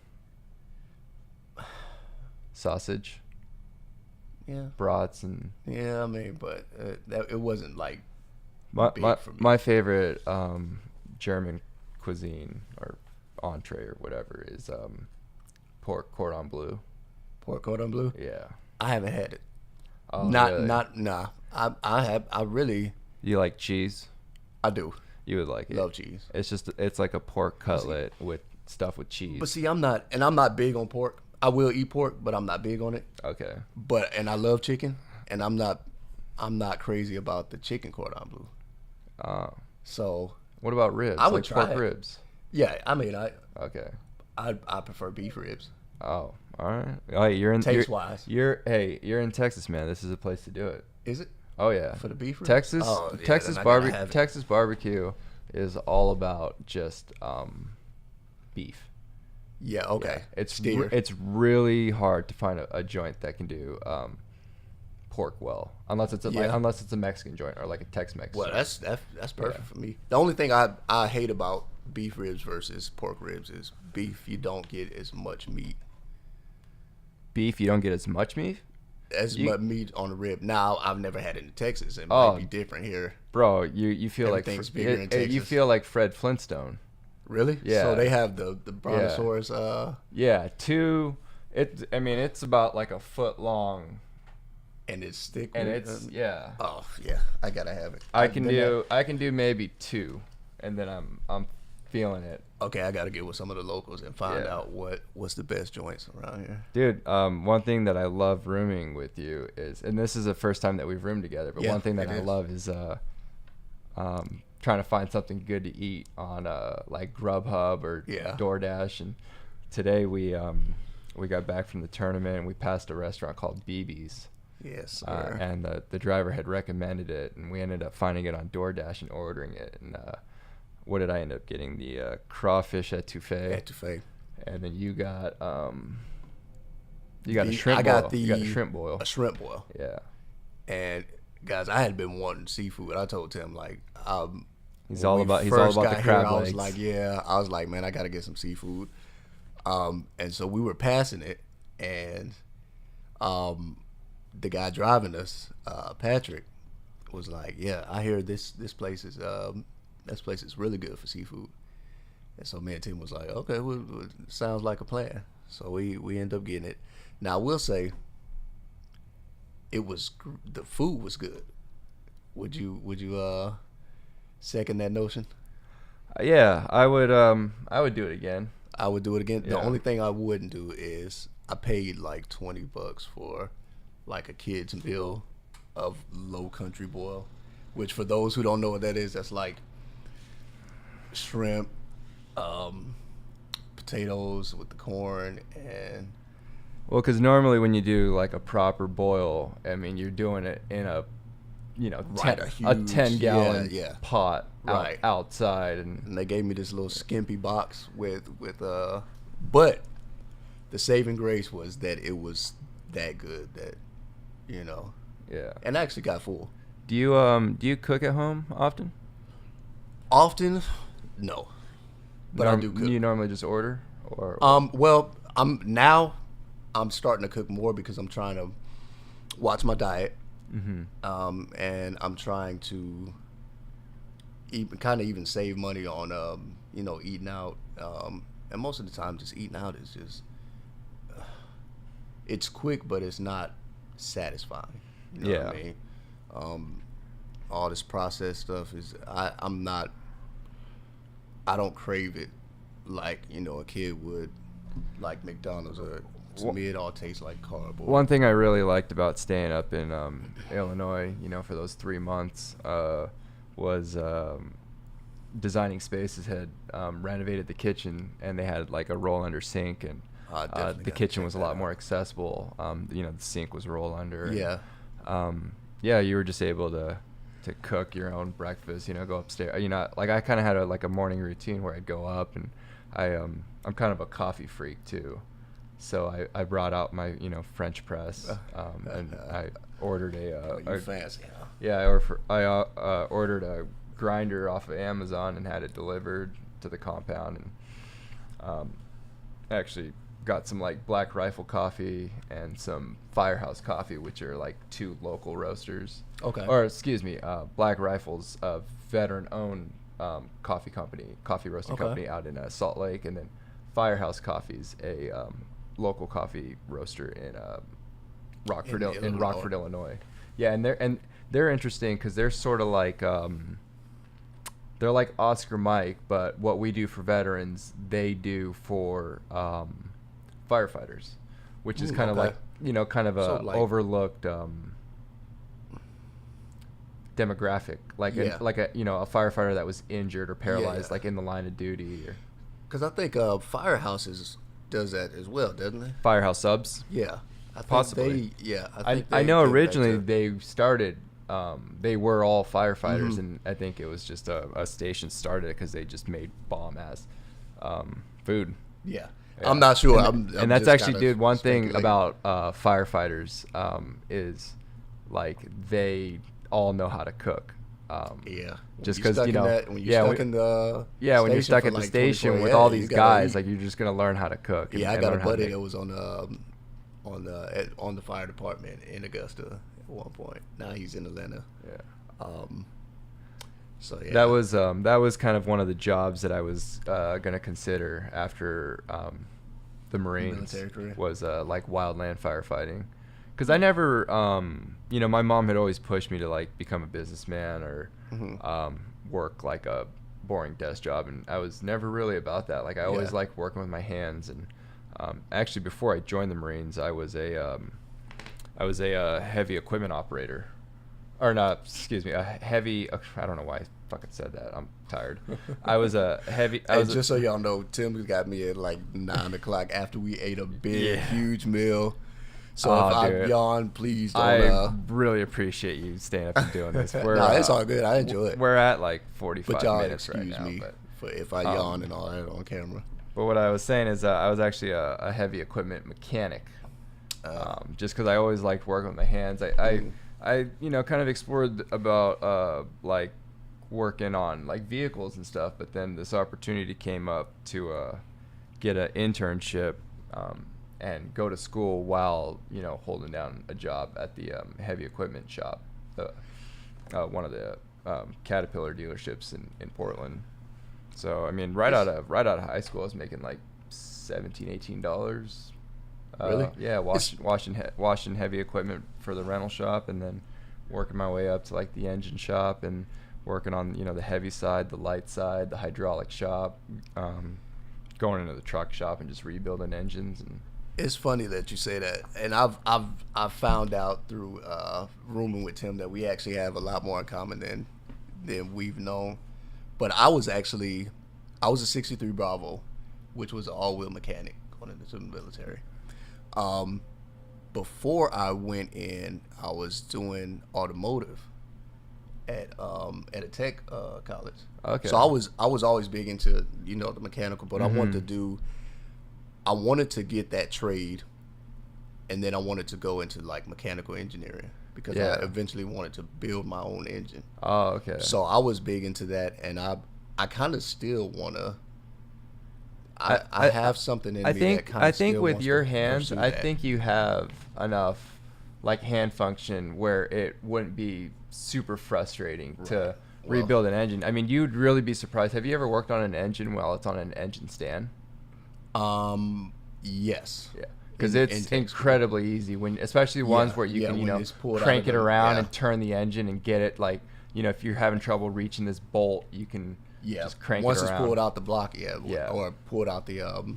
Sausage. Yeah. Brats and. Yeah, I mean, but it wasn't like. My favorite German cuisine or entree or whatever is pork cordon bleu. Pork cordon bleu. Yeah. I haven't had it. Oh, really? Nah. I really. You like cheese? I do. You would like it. Love cheese. It's like a pork cutlet with stuff with cheese. But see, I'm not big on pork. I will eat pork, but I'm not big on it. Okay. And I love chicken, and I'm not crazy about the chicken cordon bleu. So. What about ribs? I would try pork it. ribs. Yeah, I mean Okay. I prefer beef ribs. Oh, all right. Oh, you're in taste wise. You're in Texas, man. This is a place to do it. Is it? Oh yeah. For the beef ribs? Texas Texas Texas barbecue is all about just beef. Yeah, okay. Yeah. It's really hard to find a joint that can do pork well, unless it's a Mexican joint or like a Tex-Mex. Well, joint. that's perfect for me. The only thing I hate about beef ribs versus pork ribs is beef, you don't get as much meat. Beef, you don't get as much meat? Much meat on the rib. Now, I've never had it in Texas. It Oh. might be different here. Bro, you feel like Everything's bigger in you Texas. feel like Fred Flintstone. Really? Yeah. So they have the brontosaurus. Yeah, it's about like a foot long, And it's thick. and it's yeah. Oh yeah, I gotta have it. I can do maybe 2, and then I'm feeling it. Okay, I gotta get with some of the locals and find Yeah. out what's the best joints around here. Dude, one thing that I love rooming with you is, and this is the first time that we've roomed together, but Yeah, one thing that it I is. love is trying to find something good to eat on like Grubhub or Yeah. DoorDash. And today we got back from the tournament and we passed a restaurant called BB's. Yes, sir. And the driver had recommended it, and we ended up finding it on DoorDash and ordering it. And what did I end up getting? The crawfish etouffee. Etouffee. And then you got a The- shrimp I boil. got You got a the- shrimp boil. A shrimp boil. Yeah. And guys, I had been wanting seafood. I told Tim like, He's when all we about first the got crab here, legs. I was like, man, I gotta get some seafood. And so we were passing it, and the guy driving us, Patrick, was like, yeah, I hear this place is really good for seafood. And so me and Tim was like, okay, well, sounds like a plan. So we end up getting it. Now I will say, the food was good. Would you second that notion? Yeah, I would do it again. I would do it again. The Yeah. only thing I wouldn't do is I paid like $20 for like a kid's meal of low country boil, which for those who don't know what that is, that's like shrimp, potatoes with the corn, and Well, because normally when you do like a proper boil, I mean, you're doing it in a, Right, a a huge- 10-gallon yeah. pot Right. outside, and they gave me this little skimpy box with but the saving grace was that it was that good that yeah. and I actually got full. Do you cook at home often? Often, no, but I do cook. You normally just order, or Well, I'm starting to cook more because I'm trying to watch my diet. Mm-hmm. And I'm trying to even save money on eating out. And most of the time, just eating out is just it's quick, but it's not satisfying. You know what I mean? All this processed stuff is I don't crave it like a kid would, like McDonald's. Or to me, it all tastes like cardboard. One thing I really liked about staying up in Illinois, for those 3 months, was Designing Spaces had renovated the kitchen, and they had like a roll under sink, and the kitchen was a lot more accessible. The sink was roll under. Yeah. Yeah, you were just able to cook your own breakfast. Go upstairs. Like I kind of had a morning routine where I'd go up, and I'm kind of a coffee freak too. So I brought out my French press, and I ordered You fancy, huh? Yeah, I ordered a grinder off of Amazon and had it delivered to the compound, and actually got some like Black Rifle coffee and some Firehouse coffee, which are like 2 local roasters. Okay. Or excuse me, Black Rifle's a veteran-owned coffee roasting Okay. company out in Salt Lake, and then Firehouse Coffee's a local coffee roaster in Rockford, Illinois. Yeah, and they're interesting because they're sort of like they're like Oscar Mike, but what we do for veterans, they do for firefighters, which is kind of okay. like kind of a So, like- overlooked demographic, like Yeah. a firefighter that was injured or paralyzed, Yeah. like in the line of duty, or Because I think Firehouses does that as well, doesn't it? Firehouse Subs. Yeah. I think Possibly. I know they originally did that they started, they were all firefighters, Mhm. and I think it was just a station started because they just made bomb-ass food. too. Yeah. Yeah. I'm not sure. And, I'm and that's just actually, kinda dude, one thing speculating. about firefighters is like they all know how to cook. Yeah. Just because when you're stuck in the when you're stuck at the station with all these guys, like you're just gonna learn how to cook. Yeah, I got a buddy that was on the fire department in Augusta at one point. Now he's in Atlanta. Yeah. So yeah, that was kind of one of the jobs that I was gonna consider after the Marines was like wildland firefighting, because I never my mom had always pushed me to like become a businessman or work like a boring desk job, and I was never really about that. Like I always liked working with my hands, and actually before I joined the Marines, I was a heavy equipment operator. Or not, excuse me, a heavy, I don't know why I fucking said that. I'm tired. I was a heavy. Just so y'all know, Tim got me at like 9 o'clock after we ate a big, huge meal. So if I yawn, please don't. I really appreciate you staying up and doing this. No, it's all good. I enjoy it. We're at like 45 minutes right now. Excuse me for if I yawn and all that on camera. But what I was saying is I was actually a heavy equipment mechanic. Just because I always liked working with my hands. I kind of explored about like working on like vehicles and stuff, but then this opportunity came up to get an internship and go to school while holding down a job at the heavy equipment shop, one of the Caterpillar dealerships in Portland. So I mean, right out of high school, I was making like $17-18. Really? Yeah, washing heavy equipment for the rental shop, and then working my way up to like the engine shop and working on the heavy side, the light side, the hydraulic shop, going into the truck shop and just rebuilding engines. And it's funny that you say that, and I've found out through rooming with Tim that we actually have a lot more in common than we've known. But I was a 63 Bravo, which was an all-wheel mechanic going into the military. Before I went in, I was doing automotive at a tech college. Okay. So I was always big into the mechanical, but I wanted to get that trade, and then I wanted to go into like mechanical engineering because I eventually wanted to build my own engine. Oh, okay. So I was big into that, and I kind of still want to. I have something in me that kind of I think still with wants your to hands, pursue I that. think you have enough like hand function where it wouldn't be super frustrating to rebuild an engine. I mean, you'd really be surprised. Have you ever worked on an engine while it's on an engine stand? Yes. Yeah. Because it's incredibly easy especially ones where you can crank it around and turn the engine and get it like if you're having trouble reaching this bolt, you can just crank once it around. Once it's pulled out the block, or pulled out the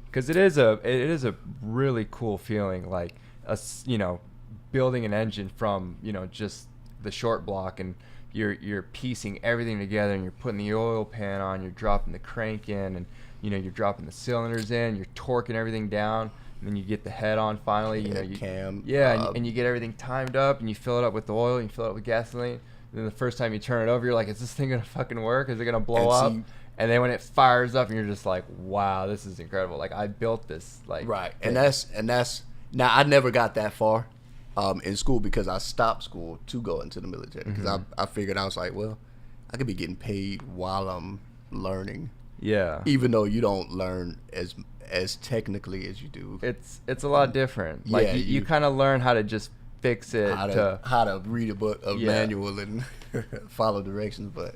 because it is a really cool feeling, like building an engine from just the short block, and you're piecing everything together, and you're putting the oil pan on, you're dropping the crank in, and you're dropping the cylinders in, you're torquing everything down, and then you get the head on finally. Cam. And you get everything timed up, and you fill it up with oil, and you fill it up with gasoline. And then the first time you turn it over, you're like, is this thing gonna fucking work? Is it gonna blow up? And then when it fires up, and you're just like, wow, this is incredible. Like I built this right. And that's now I never got that far in school because I stopped school to go into the military because I figured I was like, well, I could be getting paid while I'm learning. Yeah. Even though you don't learn as technically as you do. It's a lot different. Like you kind of learn how to just fix it, how to read a book, manual, and follow directions. But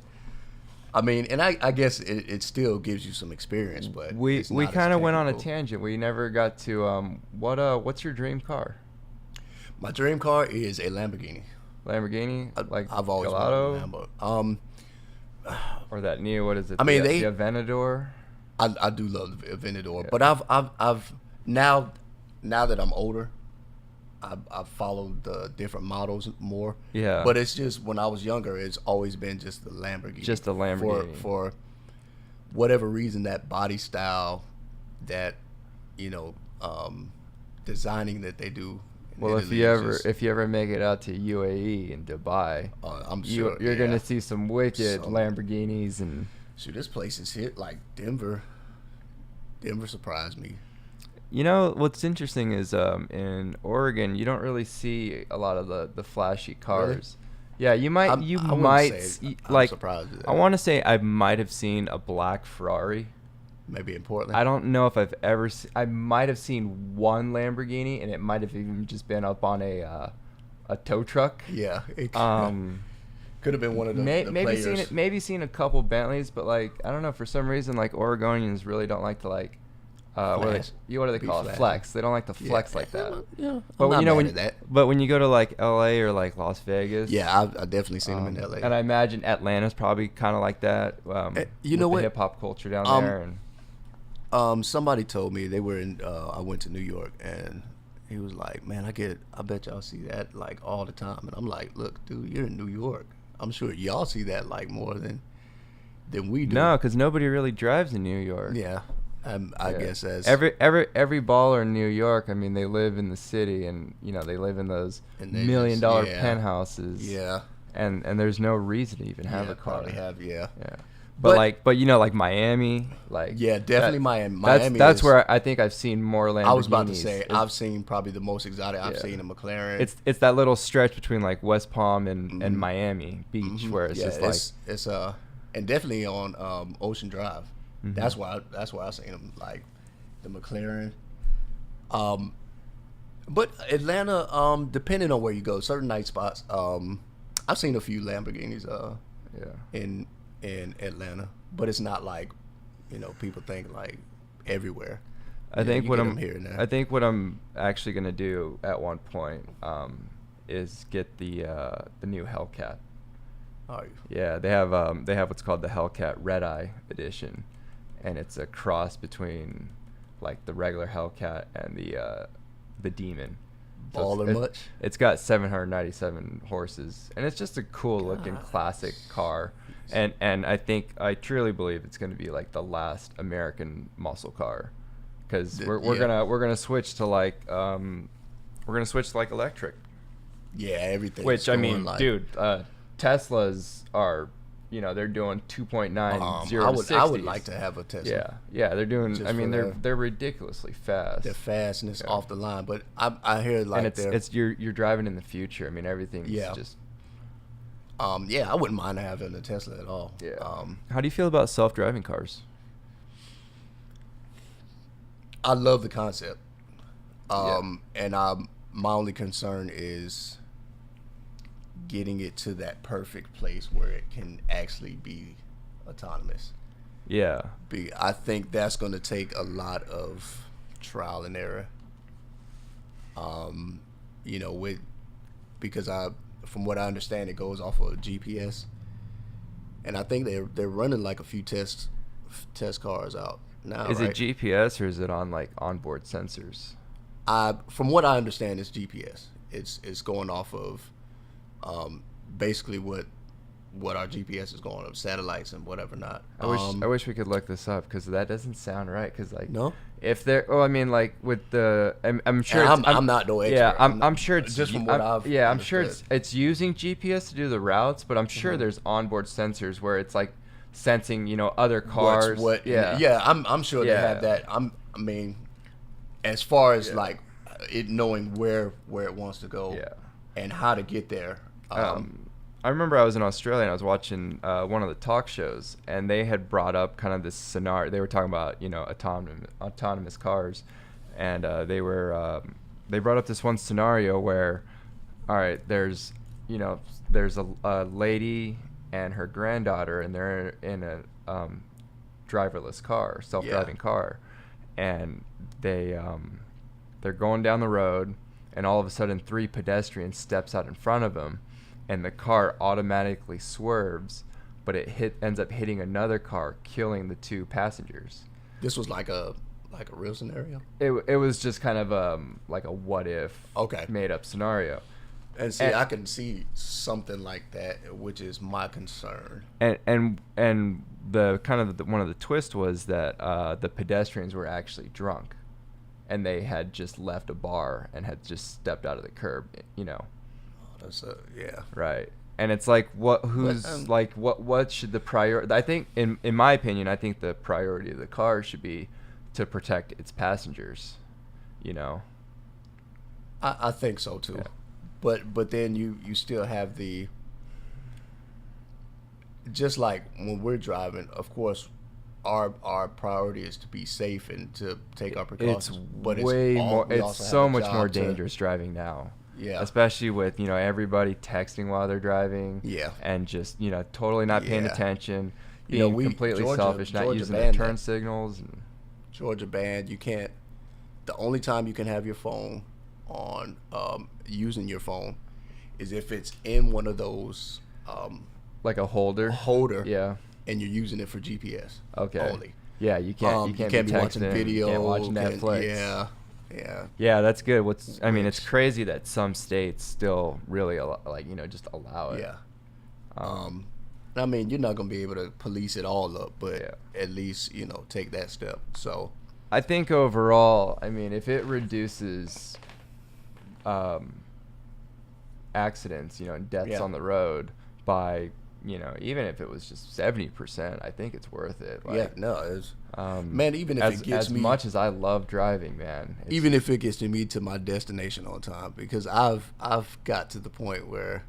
I mean, and I guess it still gives you some experience. But we kind of went on a tangent. We never got to what's your dream car? My dream car is a Lamborghini. Lamborghini, I've always Gallardo, wanted a Lambo. Or that new, what is it? I mean, the Aventador. I do love the Aventador, but I've now that I'm older, I've followed the different models more. Yeah. But it's just when I was younger, it's always been just the Lamborghini. Just the Lamborghini. For whatever reason, that body style, that designing that they do. Well, if you ever make it out to UAE and Dubai, I'm sure you're gonna see some wicked Lamborghinis and. Shoot, this place is hit like Denver. Denver surprised me. What's interesting is in Oregon you don't really see a lot of the flashy cars. Yeah, you might. I wouldn't Might say I'm like. surprised at that. I want to say I might have seen a black Ferrari. Maybe in Portland. I don't know if I've ever. I might have seen one Lamborghini, and it might have even just been up on a tow truck. Yeah. It could have been one of the maybe players. seen a couple Bentleys, but like I don't know, for some reason like Oregonians really don't like to like what do they call it? Flex. They don't like to flex like that. Yeah, But I'm when, not mad at that. but when you go to like LA or like Las Vegas, Yeah, I definitely seen them in LA. and I imagine Atlanta's probably kind of like that. You know with what? the hip hop culture down there, and Somebody told me they were in. I went to New York, and he was like, "Man, I bet y'all see that like all the time." And I'm like, "Look, dude, you're in New York. I'm sure y'all see that like more than we do." no, because nobody really drives in New York. Yeah, I guess as every baller in New York. I mean, they live in the city, and they live in those And $1 they million just- yeah. penthouses. Yeah, and there's no reason to even have a car. probably have Yeah. But- But like Miami, like Yeah, definitely Miami. That's Miami that's is- where I think I've seen more Lamborghinis. I was about to say It's- I've seen probably the most exotic. I've Yeah. seen a McLaren. It's that little stretch between like West Palm and Miami Beach where it's just like it's and definitely on Ocean Drive. Mhm. That's why I seen them, like the McLaren. But Atlanta, depending on where you go, certain night spots. I've seen a few Lamborghinis in Atlanta, but it's not like people think like everywhere. I think what you get I'm 'em here and there. I think what I'm actually gonna do at one point is get the new Hellcat. Are you? Yeah, they have what's called the Hellcat Red Eye Edition, and it's a cross between like the regular Hellcat and the Demon. Baller much? It's got 797 horses, and it's just a cool looking classic car. And I truly believe it's going to be like the last American muscle car, because we're gonna switch to like electric. Yeah, everything. Which I mean, dude, Teslas are, they're doing 2.9 0 to 60s. I would like to have a Tesla. Yeah, they're doing. Just I mean, for they're ridiculously fast. They're fast and it's off the line, but I hear like and it's you're driving in the future. I mean, everything's just. Yeah, I wouldn't mind having a Tesla at all. Yeah. How do you feel about self-driving cars? I love the concept. And my only concern is getting it to that perfect place where it can actually be autonomous. Yeah. I think that's going to take a lot of trial and error. Because from what I understand, it goes off of GPS, and I think they're running like a few test cars out now. Is right? it GPS or is it on like onboard sensors? From what I understand, it's GPS. It's going off of basically what our GPS is going of satellites and whatever not. I wish we could look this up, because that doesn't sound right. Because like No? if they're I mean like with the I'm sure And it's, I'm not no expert. yeah I'm sure it's just from what I've I'm sure understood. it's using GPS to do the routes, but I'm sure there's onboard sensors where it's like sensing other cars. I'm sure they Yeah. have that. I mean, as far as like it knowing where it wants to go and how to get there. I remember I was in Australia and I was watching one of the talk shows, and they had brought up kind of this scenario. They were talking about autonomous cars, and they brought up this one scenario where, all right, there's a lady and her granddaughter, and they're in a driverless car, self-driving car, and they're going down the road, and all of a sudden 3 pedestrians steps out in front of them, and the car automatically swerves, but it ends up hitting another car, killing the 2 passengers. This was like a real scenario. It was just kind of like a what if made up scenario. And see, I can see something like that, which is my concern. And the kind of one of the twists was that the pedestrians were actually drunk, and they had just left a bar and had just stepped out of the curb. That's yeah. Right. And it's like what should the priority? I think in my opinion, I think the priority of the car should be to protect its passengers. I think so too. Yeah. But then you still have the just like when we're driving, of course, our priority is to be safe and to take our precautions. But way more. we It's also have so a much more job to- dangerous driving now. Yeah. Especially with everybody texting while they're driving. Yeah. And just totally not paying Yeah. attention, You know, being completely selfish, not using their banned turn that. signals. And Georgia banned. You can't. The only time you can have your phone on, using your phone, is if it's in one of those like a holder. Yeah. and you're using it for GPS. Okay. Only. Yeah, you can't You can't be watching texting, video. you can't watch Netflix. Yeah. Yeah, that's good. It's crazy that some states still really just allow it. Yeah. I mean, you're not gonna be able to police it all up, but Yeah. at least take that step. So I think overall, if it reduces accidents, and deaths Yeah. on the road by, even if it was just 70%, I think it's worth it. it's man. Even if it gets as me, much as I love driving, man. even if it gets me to my destination on time, because I've got to the point where,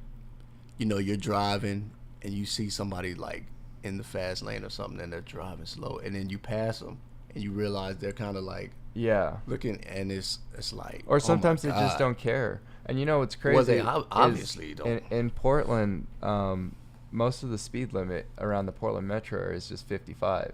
you're driving and you see somebody like in the fast lane or something and they're driving slow, and then you pass them and you realize they're kind of like looking, and it's like, or sometimes oh they my just God. don't care. And what's crazy? Well, they is obviously don't. In Portland, most of the speed limit around the Portland metro area is just 55.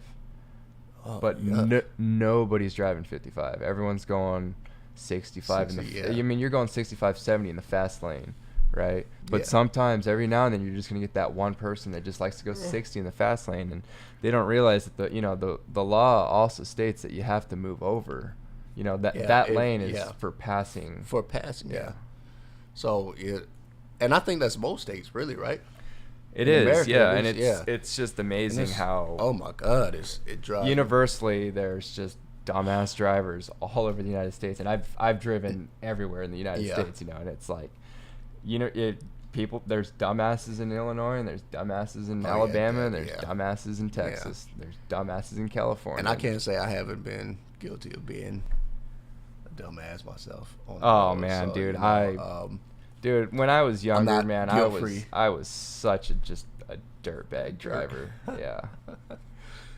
Oh, But yeah. nobody's driving 55. Everyone's going 65 in the 60, yeah. you're going 65, 70 in the fast lane, right? But Yeah. sometimes every now and then you're just going to get that one person that just likes to go 60 in the fast lane, and they don't realize that the law also states that you have to move over. Lane is for passing. For passing, yeah. So and I think that's most states, really, right? It In is, America, yeah, at and least, it's just And amazing it's- how oh my God, it drives universally there's just dumbass drivers all over the United States, and I've driven everywhere in the United Yeah. States, and it's like, there's dumbasses in Illinois, and there's dumbasses in Alabama, and there's dumbasses in Texas, there's dumbasses in California. And I can't say I haven't been guilty of being a dumbass myself. On the Oh road, man, so, dude, dude, when I was younger, not man, guilt-free. I was such a dirtbag driver. Yeah.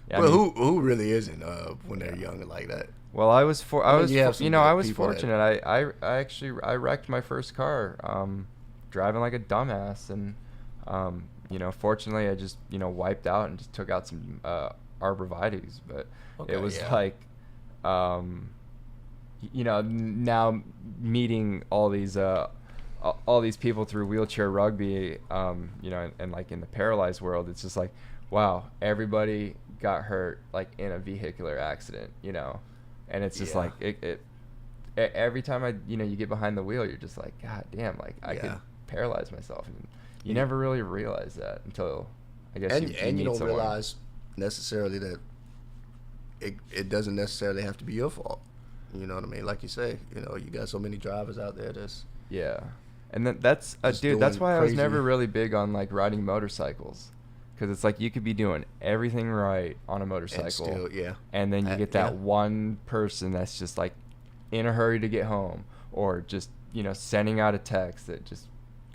Yeah, Well, who really isn't when they're younger like that? Well, I was you have some I good was people that- fortunate. I actually wrecked my first car, driving like a dumbass, and fortunately I just wiped out and just took out some arborvitaes, but it was like, now meeting all these people through wheelchair rugby, and like in the paralyzed world, it's just like, wow, everybody got hurt like in a vehicular accident, and it's just like every time you get behind the wheel, you're just like, God damn, like I could paralyze myself, and you never really realize that until I guess you and meet you don't someone. realize necessarily that it doesn't necessarily have to be your fault. You know what I mean? Like you say, you got so many drivers out there that's and then that's just that's doing why I was crazy. never really big on like riding motorcycles, because it's like you could be doing everything right on a motorcycle, and still, and then you get that yeah. one person that's just like in a hurry to get home, or just sending out a text that just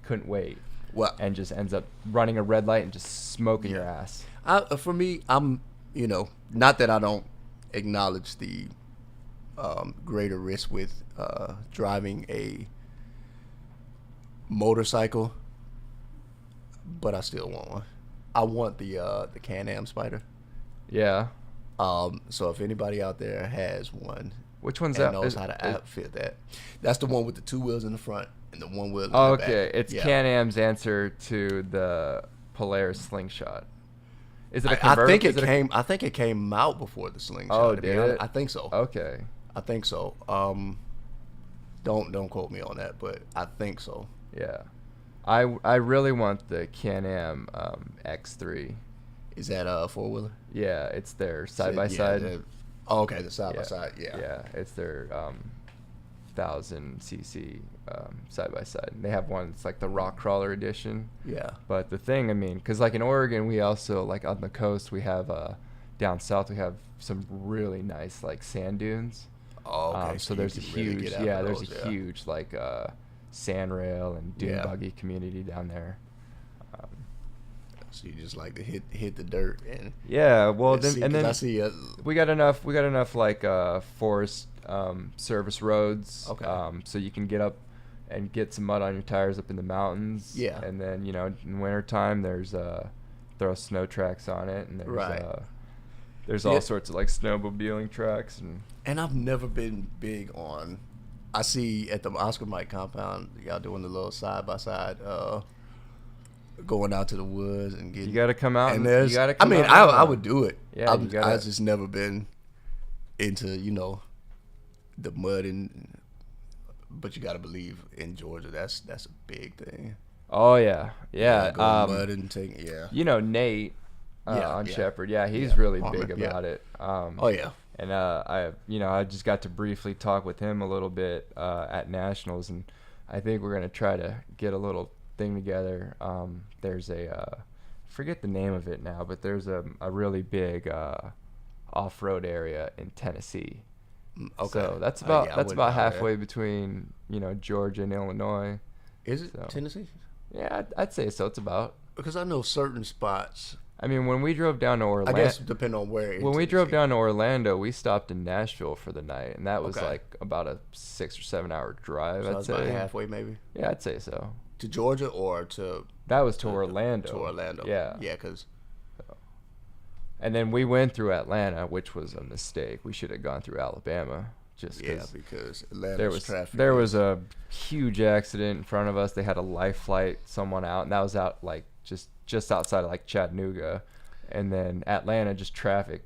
couldn't wait, Well, and just ends up running a red light and just smoking your ass. For me, I'm not that I don't acknowledge the greater risk with driving a motorcycle, but I still want one. I want the Can-Am Spider. Yeah. So if anybody out there has one, Which one's and that? knows how to outfit that, that's the one with the two wheels in the front and the one wheel in Oh, the back. okay. It's Can-Am's answer to the Polaris Slingshot. Is it a I convertible? think it came out before the Slingshot. Oh, to be did honest. it? I think so. Okay. I think so. Don't quote me on that, but I think so. Yeah. I really want the Can-Am X3. Is that a four-wheeler? Yeah, it's their side-by-side. Oh, okay, the side-by-side, yeah. Yeah, it's their 1000cc side-by-side. They have one, it's like the Rock Crawler edition. Yeah. But the thing, because like in Oregon, we also, like on the coast, we have, down south, we have some really nice like sand dunes. Oh, okay. So there's a huge, get out of there's those, a huge like sand rail and dune buggy community down there. So you just like to hit the dirt and Yeah, well and then see, and 'cause then I see we got enough like forest service roads, Okay. so you can get up and get some mud on your tires up in the mountains. Yeah. And then in wintertime there's throw snow tracks on it, and Right. there's Yeah. all sorts of like snowmobiling tracks And I've never been big on. I see at the Oscar Mike compound, y'all doing the little side by side, going out to the woods and getting. You got to come out, And and there's. you got to I come mean, out. I would do it. Yeah, you gotta. I just never been into the mud but you got to believe in Georgia that's a big thing. Oh yeah, yeah. Go mud and take Nate on yeah. Shepherd. Yeah, he's Yeah, really Palmer, big yeah. about it. Oh yeah. And I just got to briefly talk with him a little bit at Nationals, and I think we're gonna try to get a little thing together. There's forget the name of it now, but there's a really big off-road area in Tennessee. Okay. So that's I about wouldn't know that. halfway between Georgia and Illinois. Is it So. Tennessee? Yeah, I'd say so. It's about. Because I know certain spots. I mean, when we drove down to I Orlando, guess depending on where. when we drove down to Orlando, we stopped in Nashville for the night, and that was Okay. like about a 6 or 7 hour drive. So I'd that's about say. halfway, maybe Yeah, I'd say so. to Georgia or to That was to Orlando. To Orlando. Yeah. Yeah, because And then we went through Atlanta, which was a mistake. We should have gone through Alabama, just because Atlanta's there was traffic. there was a huge accident in front of us. They had a life flight someone out, and that was out like just outside of like Chattanooga. And then Atlanta, just traffic,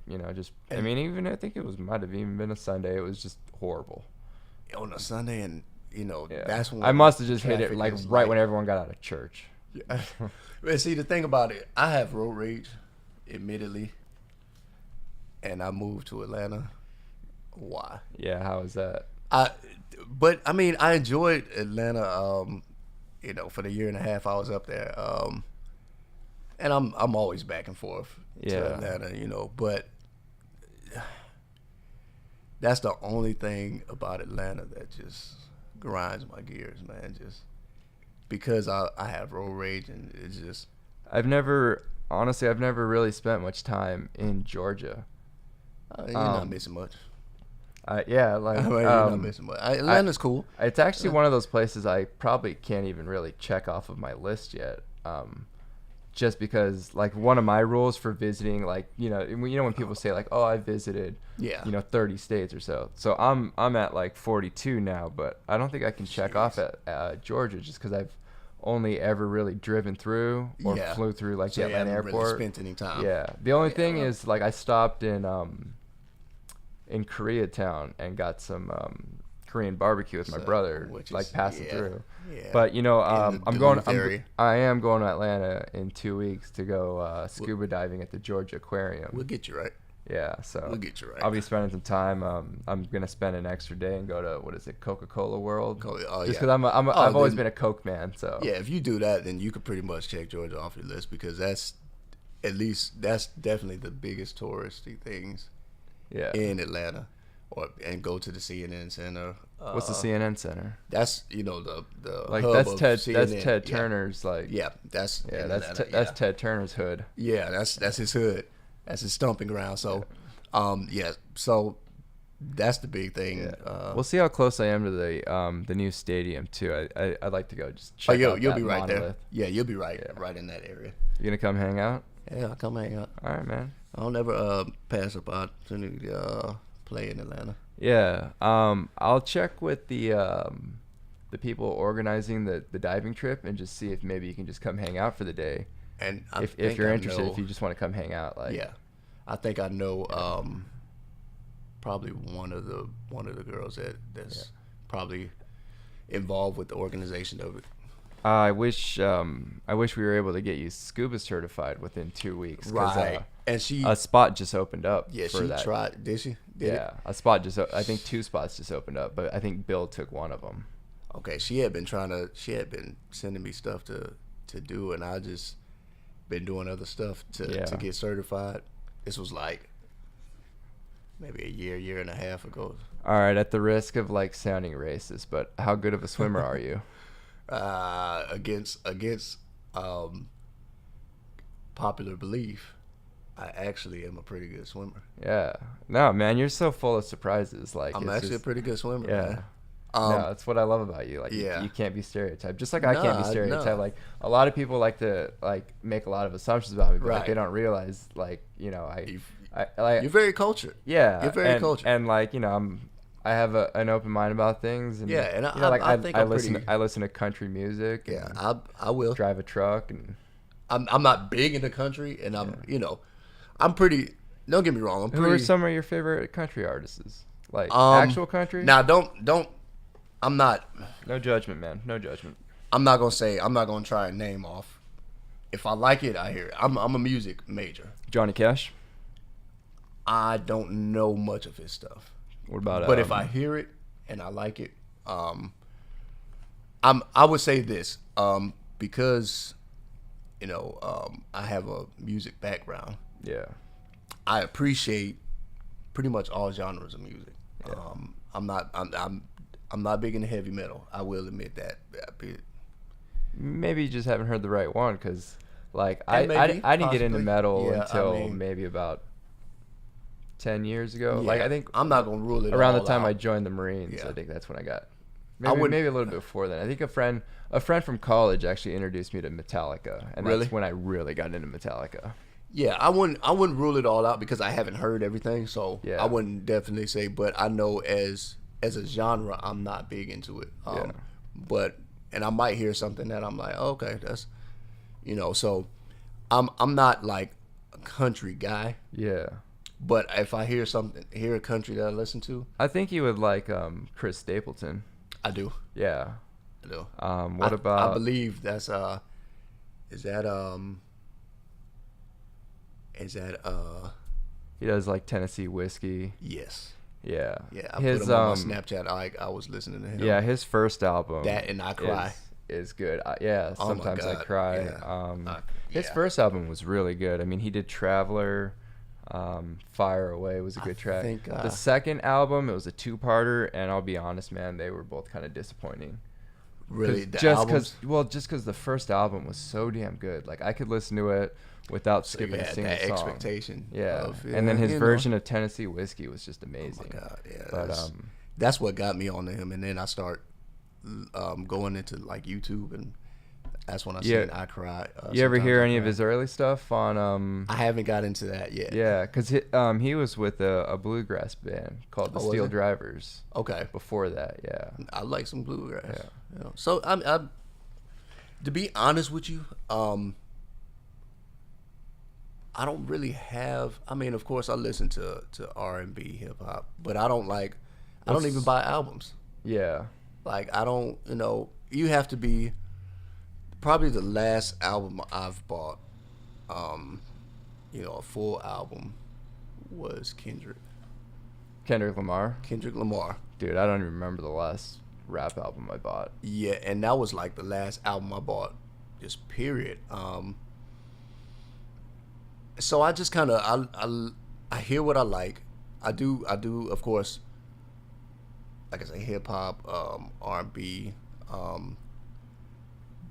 I mean, even I think it might have even been a Sunday. It was just horrible. on a Sunday, and Yeah. that's when I must have just hit it traffic like is right when everyone got out of church. Yeah. But see, the thing about it, I have road rage, admittedly, and I moved to Atlanta. Why? Yeah, how is that? But I mean, I enjoyed Atlanta. For the year and a half I was up there. And I'm always back and forth to Atlanta. But that's the only thing about Atlanta that just grinds my gears, man. Just because I have road rage, and it's just. I've never really spent much time in Georgia. You're not missing much. Yeah, like You're not missing much. Atlanta's cool. It's actually one of those places I probably can't even really check off of my list yet. Just because, like, one of my rules for visiting, like, when people say like, oh, I visited, 30 states or so. So I'm at like 42 now, but I don't think I can check off at Georgia just because I've only ever really driven through or flew through like the Atlanta airport. Really spent any time. Yeah. The only thing is, like, I stopped in Koreatown and got some Korean barbecue with my brother, like passing through. Yeah. But I am going to Atlanta in 2 weeks to go scuba diving at the Georgia Aquarium. We'll get you right. Yeah, so we'll get you right. I'll be spending some time. I'm gonna spend an extra day and go to Coca-Cola World. Just because I've always been a Coke man. So yeah, if you do that, then you could pretty much check Georgia off your list because that's definitely the biggest touristy things. Yeah. In Atlanta, and go to the CNN Center. What's the CNN Center? That's the like hub that's of Ted CNN. that's Ted Turner's like that's that's Ted Turner's hood. Yeah, that's his hood. That's his stomping ground. So, so that's the big thing. Yeah. We'll see how close I am to the new stadium too. I'd like to go just check out you'll that be right monolith. there. Yeah, you'll be right in that area. You gonna come hang out? Yeah, I'll come hang out. All right, man. I'll never pass up opportunity to play in Atlanta. Yeah. I'll check with the people organizing the diving trip and just see if maybe you can just come hang out for the day. And if you're interested, if you just want to come hang out, like I think I know probably one of the girls that's probably involved with the organization of it. I wish we were able to get you scuba certified within 2 weeks. Right. And a spot just opened up. Yeah, for she that. tried. Did she? A spot I think 2 spots just opened up, but I think Bill took one of them. Okay, she had been sending me stuff to do, and I just been doing other stuff to get certified. This was like maybe a year and a half ago. All right, at the risk of like sounding racist, but how good of a swimmer are you? Against popular belief, I actually am a pretty good swimmer. Yeah. No, man, you're so full of surprises. Like I'm it's actually just, a pretty good swimmer, yeah. man. No, that's what I love about you. Like Yeah. you can't be stereotyped. Just like I can't be Nah, stereotyped. nah. Like a lot of people like to like make a lot of assumptions about me, but like, Right. they don't realize like, You've- I like You're very cultured. yeah. You're very cultured. And like, I have an open mind about things and Yeah, and I think I I'm listen pretty. I listen to country music Yeah, and I will. drive a truck and I'm not big in the country, and I'm pretty. Don't get me wrong. I'm who pretty. are some of your favorite country artists? Like Um, actual country? Now, don't. I'm not. No judgment, man. No judgment. I'm not gonna say. I'm not gonna try and name off. If I like it, I hear it. I'm a music major. Johnny Cash? I don't know much of his stuff, What about but if I hear it and I like it, I would say this, because I have a music background. yeah. I appreciate pretty much all genres of music. Yeah. I'm not big into heavy metal. I will admit that. Maybe you just haven't heard the right one because, like, And maybe, I didn't get into possibly. metal Yeah, until maybe about 10 years ago. Like, I think I'm not gonna rule it around the all time out. I joined the Marines, Yeah. I think that's when I got. wouldn't- Maybe a little bit before then. I think a friend from college actually introduced me to Metallica, and Really? that's when I really got into Metallica. Yeah, I wouldn't rule it all out because I haven't heard everything, so Yeah. I wouldn't definitely say. But I know as a genre, I'm not big into it. Yeah. But I might hear something that I'm like, okay, that's, so I'm not like a country guy. Yeah. But if I hear a country that I listen to, I think you would like Chris Stapleton. I do. Yeah. I do. What about? I believe that's is that He does like Tennessee whiskey. yes. Yeah. Yeah, I His put him on my Snapchat. I was listening to him. Yeah, his first album. That and I Cry. is good. Yeah, Oh my sometimes I God, cry. yeah. His Yeah. first album was really good. I mean, he did Traveler. Fire Away was a good track. think, The second album, it was a two-parter, and I'll be honest, man, they were both kind of disappointing. Really, the just albums. because the first album was so damn good. Like I could listen to it without So you skipping a had single that song. expectation. Yeah, of, and then his you know. version of Tennessee Whiskey was just Oh amazing. my God, yeah. But That's what got me onto him, and then I start going into like YouTube, and that's when I Yeah. seen I Cry. you ever Sometimes hear I any of Cry. his early stuff on I haven't got into that yet. Yeah, because he was with a bluegrass band called the Oh, was Steel he? Drivers. Okay. Before that, yeah. I like some bluegrass. Yeah. You know. So I'm to be honest with you, I don't really have. I mean, of course, I listen to R&B, hip hop, but I don't even buy albums. Yeah. Like I don't. You have to be. Probably the last album I've bought, a full album, was Kendrick Lamar. Lamar. Dude, I don't even remember the last rap album I bought. Yeah, and that was like the last album I bought, just period. So I just kind of I hear what I like. I do of course. Like I say, hip hop, R&B,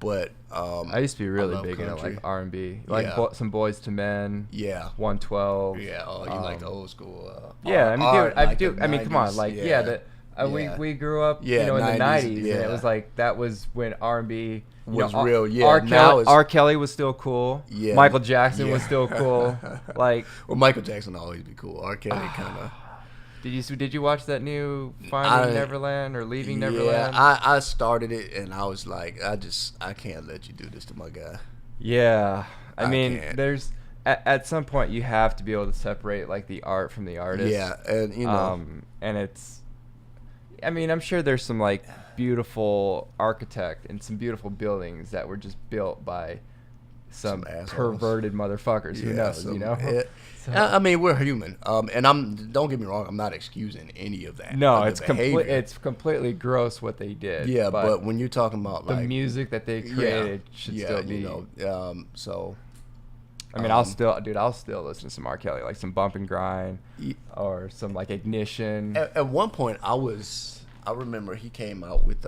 but I used to be really love big into country. like R&B, like Yeah. some Boys to Men, yeah, 112. yeah. Oh, you like the old school? Yeah, I mean, art, dude, I like do. the I mean, come on, 90s, like, yeah. yeah, we grew up, Yeah, in the 90s, 90s, and it yeah. was like that was when R&B Was real, yeah. R. Now Kelly, it's- R. Kelly was still cool. Yeah. Michael Jackson was Yeah. still cool. Like, Well, Michael Jackson will always be cool. R. Kelly kind of. did you watch that new Finding Neverland or Leaving Neverland? Yeah, I started it and I was like, I can't let you do this to my guy. Yeah, I mean, can't. there's at some point you have to be able to separate like the art from the artist. Yeah, and and it's, I mean, I'm sure there's some like beautiful architect and some beautiful buildings that were just built by some assholes. perverted motherfuckers. Who knows? You know. So- I mean, we're human. And don't get me wrong, I'm not excusing any of that. No, of the it's behavior. it's completely gross what they did. Yeah, but when you're talking about the like music that they created should still be. So. I mean, I'll still listen to some R. Kelly, like some Bump and Grind, Ye- or some like Ignition. At one point, I remember he came out with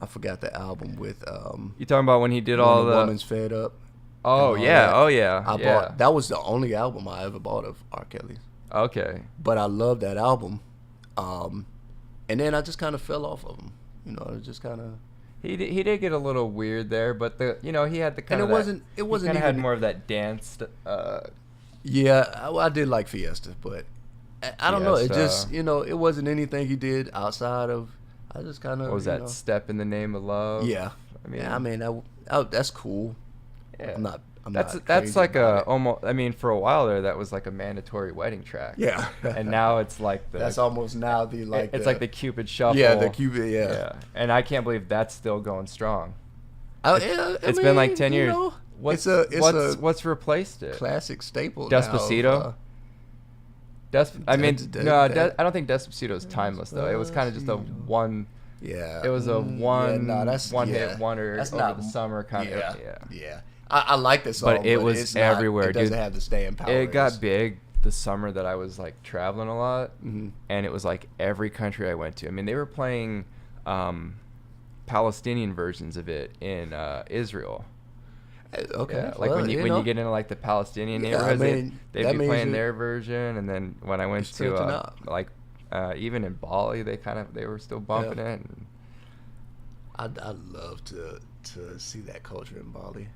I forgot the album with You talking about when he did When all the the Woman's Fed Up. Oh and all yeah, that. oh yeah, I yeah. bought that was the only album I ever bought of R. Kelly's. Okay. But I loved that album. And then I just kind of fell off of him. You know, it just kind of. He did get a little weird there, but he had the kind And of it wasn't kind of had even- more of that dance. Yeah, I did like Fiesta, but I don't know. It Fiesta. just it wasn't anything he did outside of. I just kind of. What was that? Step in the Name of Love. Yeah. I mean, that's cool. Yeah. That's That's like almost. I mean, for a while there, that was like a mandatory wedding track. Yeah. And now it's like that's almost now the like. It's like the Cupid Shuffle. Yeah, the Cupid. Yeah. And I can't believe that's still going strong. It's been like 10 years. What's replaced it? classic staple. Despacito. Now, I don't think Despacito is timeless though. It was kind of just a one. Yeah. It was a one hit wonder that's over the summer kind of. Yeah. I like this song, but it was it's everywhere. It doesn't dude. have the staying power. It got big the summer that I was like traveling a lot, Mm-hmm. and it was like every country I went to. I mean, they were playing Palestinian versions of it in Israel. Okay. Yeah, like when you get into like the Palestinian neighborhoods, they'd be playing their version, and then when I went to like even in Bali, they were still bumping it. And I'd love to see that culture in Bali.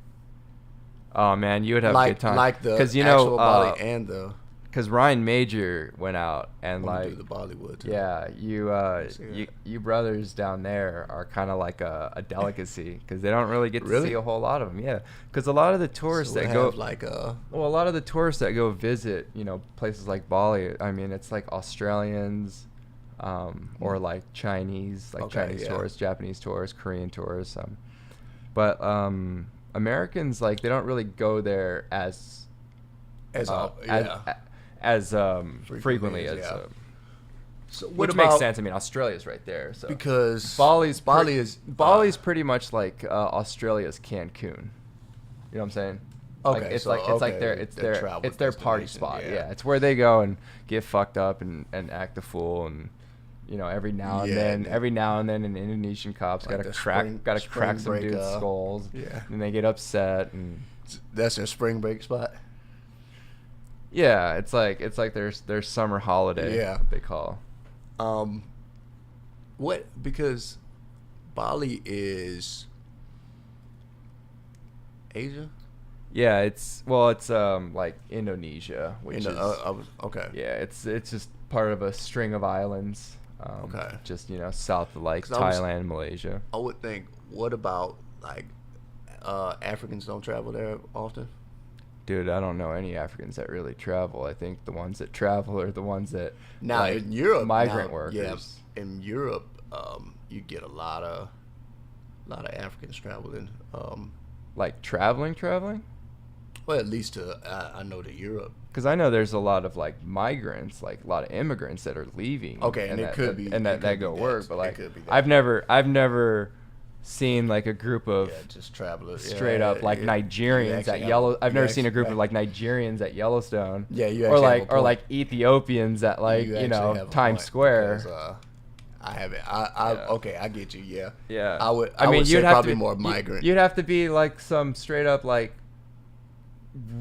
Oh man, you would have a good time. Like the actual Bali and the. Because Ryan Major went out and do the Bollywood too. Yeah, you brothers down there are kind of like a delicacy because they don't really get to see a whole lot of them. Yeah, because a lot of the tourists a lot of the tourists that go visit places like Bali. I mean, it's like Australians, or like Chinese, tourists, Japanese tourists, Korean tourists. But Americans they don't really go there as frequently as. So which makes sense. I mean, Australia's right there, so because Bali's pretty much like Australia's Cancun. You know what I'm saying? Okay, it's their party spot. Yeah, it's where they go and get fucked up and act a fool, and every now and then an Indonesian cop's Like gotta crack some dudes' skulls. Yeah, and they get upset, and that's their spring break spot. Yeah, it's like their summer holiday. Yeah, they call. Because Bali is Asia. Yeah, it's like Indonesia, which is okay. Yeah, it's just part of a string of islands. Okay. Just south of like Thailand, Malaysia. I would think. What about Africans don't travel there often? Dude, I don't know any Africans that really travel. I think the ones that travel are the ones that in Europe, migrant workers. Yeah, in Europe, you get a lot of Africans traveling. Like traveling. Well, at least I know to Europe. Because I know there's a lot of migrants, a lot of immigrants that are leaving. Okay, and it could be that go work, but could be that. I've never seen a group of just travelers straight up Nigerians at Yellow. I've never seen a group of Nigerians at Yellowstone. Yeah, you or Ethiopians at Times Square. I haven't. Okay, I get you. Yeah. Yeah. I would. I mean, you'd have probably to be more migrant. You'd have to be some straight up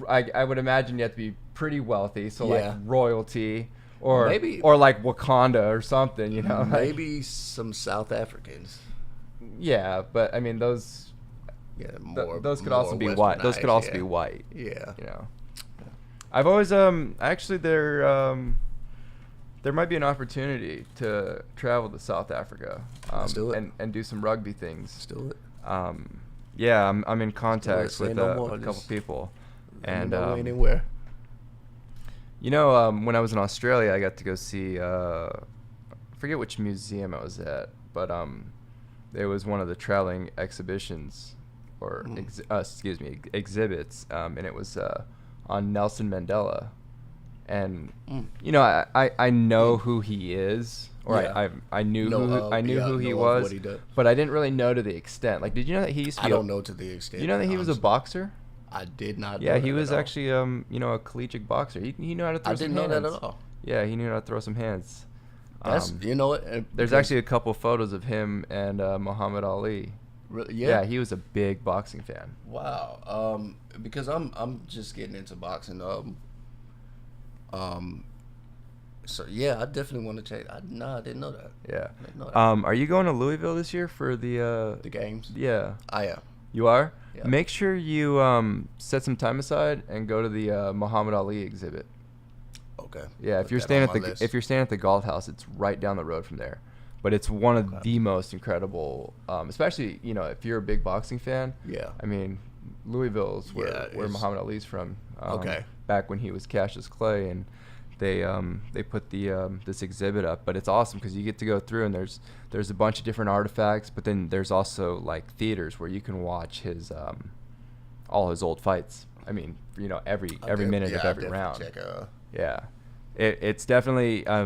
I would imagine you have to be pretty wealthy, so royalty. Or maybe Wakanda or something, Maybe some South Africans. Yeah, but I mean those. Yeah, those could also be white. Those could also be white. Yeah. I've always actually there might be an opportunity to travel to South Africa. Let's do it. And do some rugby things. Let's do it. Yeah, I'm in contact with a couple people. And anywhere. When I was in Australia, I got to go see I forget which museum I was at, but it was one of the traveling exhibitions or exhibits, and it was on Nelson Mandela, and I know who he is, or I knew who he was, but I didn't really know to the extent. Did you know that he used to be? I don't know to the extent. You know that he was a boxer? I did not. Yeah, he was actually a collegiate boxer. He knew how to throw some hands. I didn't know that at all. Yeah, he knew how to throw some hands. That's There's actually a couple photos of him and Muhammad Ali Really? Yeah, Yeah. he was a big boxing fan. Wow. Because I'm just getting into boxing. Um. So yeah, I definitely want to check. I didn't know that. Yeah. I didn't know that. Are you going to Louisville this year for the? The games. Yeah. I am. You are. Yeah. Make sure you set some time aside and go to the Muhammad Ali exhibit. Okay. Yeah, Put that on my list. if you're staying at the Golf House, it's right down the road from there. But it's one of Okay. the most incredible, especially if you're a big boxing fan. Yeah. I mean, Louisville's where Yeah, where it's- Muhammad Ali's from. Okay. Back when he was Cassius Clay, and they put this exhibit up, but it's awesome because you get to go through and there's a bunch of different artifacts, but then there's also like theaters where you can watch his all his old fights. I mean, every minute of every round. Check, Yeah, it's definitely. I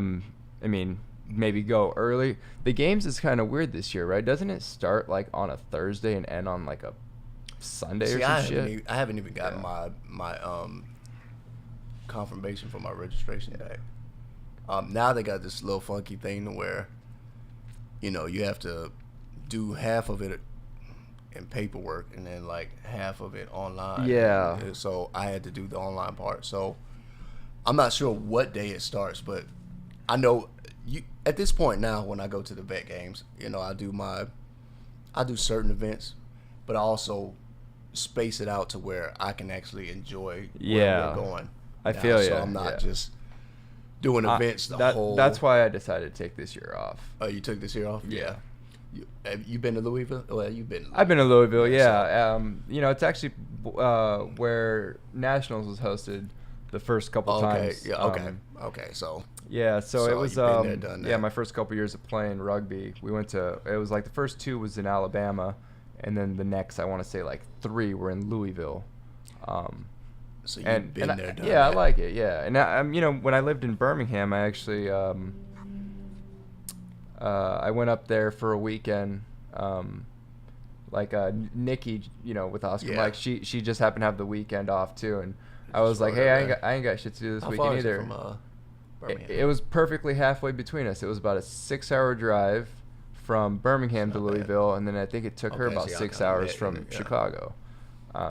mean, maybe go early. The games is kind of weird this year, right? Doesn't it start like on a Thursday and end on like a Sunday or some shit? I haven't even gotten Yeah. my confirmation for my registration back. Now they got this little funky thing to where, you have to do half of it in paperwork and then like half of it online. Yeah. And so I had to do the online part. So I'm not sure what day it starts, but I know at this point now when I go to the vet games, I do certain events, but I also space it out to where I can actually enjoy where we're going. I feel So ya, I'm not yeah. just doing events whole. That's why I decided to take this year off. Oh, you took this year off? Yeah. Have you been to Louisville? Well, you've been. I've been to Louisville, Yeah, yeah. It's actually where Nationals was hosted the first couple Okay. times. Yeah. Okay. So. Yeah, so it was you've been there, done yeah, that. my first couple years of playing rugby. We went to it was like the first 2 was in Alabama, and then the next I want to say like 3 were in Louisville. So you've been there, done yeah, I that. like it. Yeah, and when I lived in Birmingham, I actually I went up there for a weekend. Like Nikki, with Oscar Yeah. Mike, she just happened to have the weekend off too, and I Just was like, rode hey, up there. I ain't got shit to do this How weekend far is it either. from Birmingham? It was perfectly halfway between us. It was about a 6-hour drive from Birmingham to Not bad. Louisville, and then I think it took her Okay, about so y'all 6 kinda hours met, from yeah. Chicago.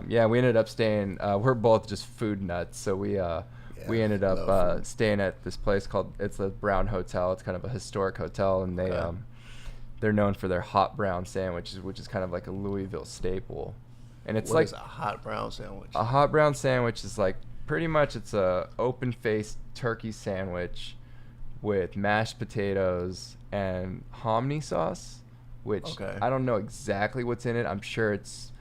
Yeah, we ended up staying. We're both just food nuts, so we ended love up food. staying at this place called it's the Brown Hotel. It's kind of a historic hotel, and they're known for their hot brown sandwiches, which is kind of like a Louisville staple. And it's What like is a hot brown sandwich? a hot brown sandwich is like pretty much it's a open-faced turkey sandwich with mashed potatoes and hominy sauce, which Okay. I don't know exactly what's in it. I'm sure it's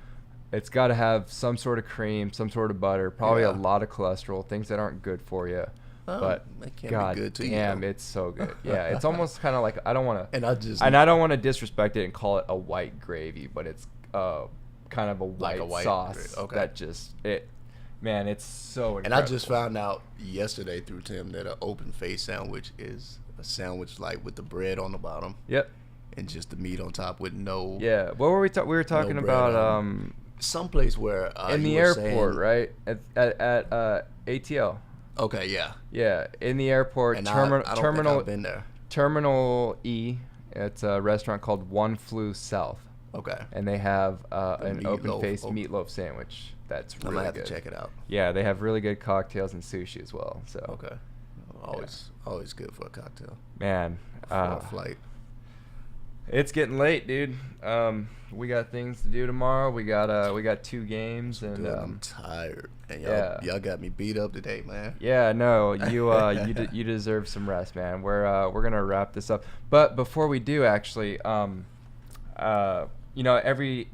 got to have some sort of cream, some sort of butter, probably a Yeah. lot of cholesterol, things that aren't good for you. Oh, But that can't be God good to you, damn, though. it's so good. Yeah, it's almost kind of like I don't want to And I don't want to disrespect it and call it a white gravy, but it's kind of a Like white, a white sauce okay. that just man, it's so incredible. And I just found out yesterday through Tim that an open face sandwich is a sandwich like with the bread on the bottom Yep. and just the meat on top with no. Yeah. What were we we were talking bread about on Someplace where in the you were airport, saying- right? At ATL. Okay, yeah. Yeah, in the airport And terminal I don't terminal think I've been there. Terminal E. It's a restaurant called One Flew South, Okay. and they have an meatloaf- open-faced meatloaf sandwich. That's I'm really gonna have good. to check it out. Yeah, they have really good cocktails and sushi as well. So Okay. Always good for a cocktail. man, For a flight. it's getting late, dude. We got things to do tomorrow. We got 2 games, and Dude, I'm tired. And yeah. y'all got me beat up today, man. yeah, no, you deserve some rest, man. We're gonna wrap this up, but before we do, actually,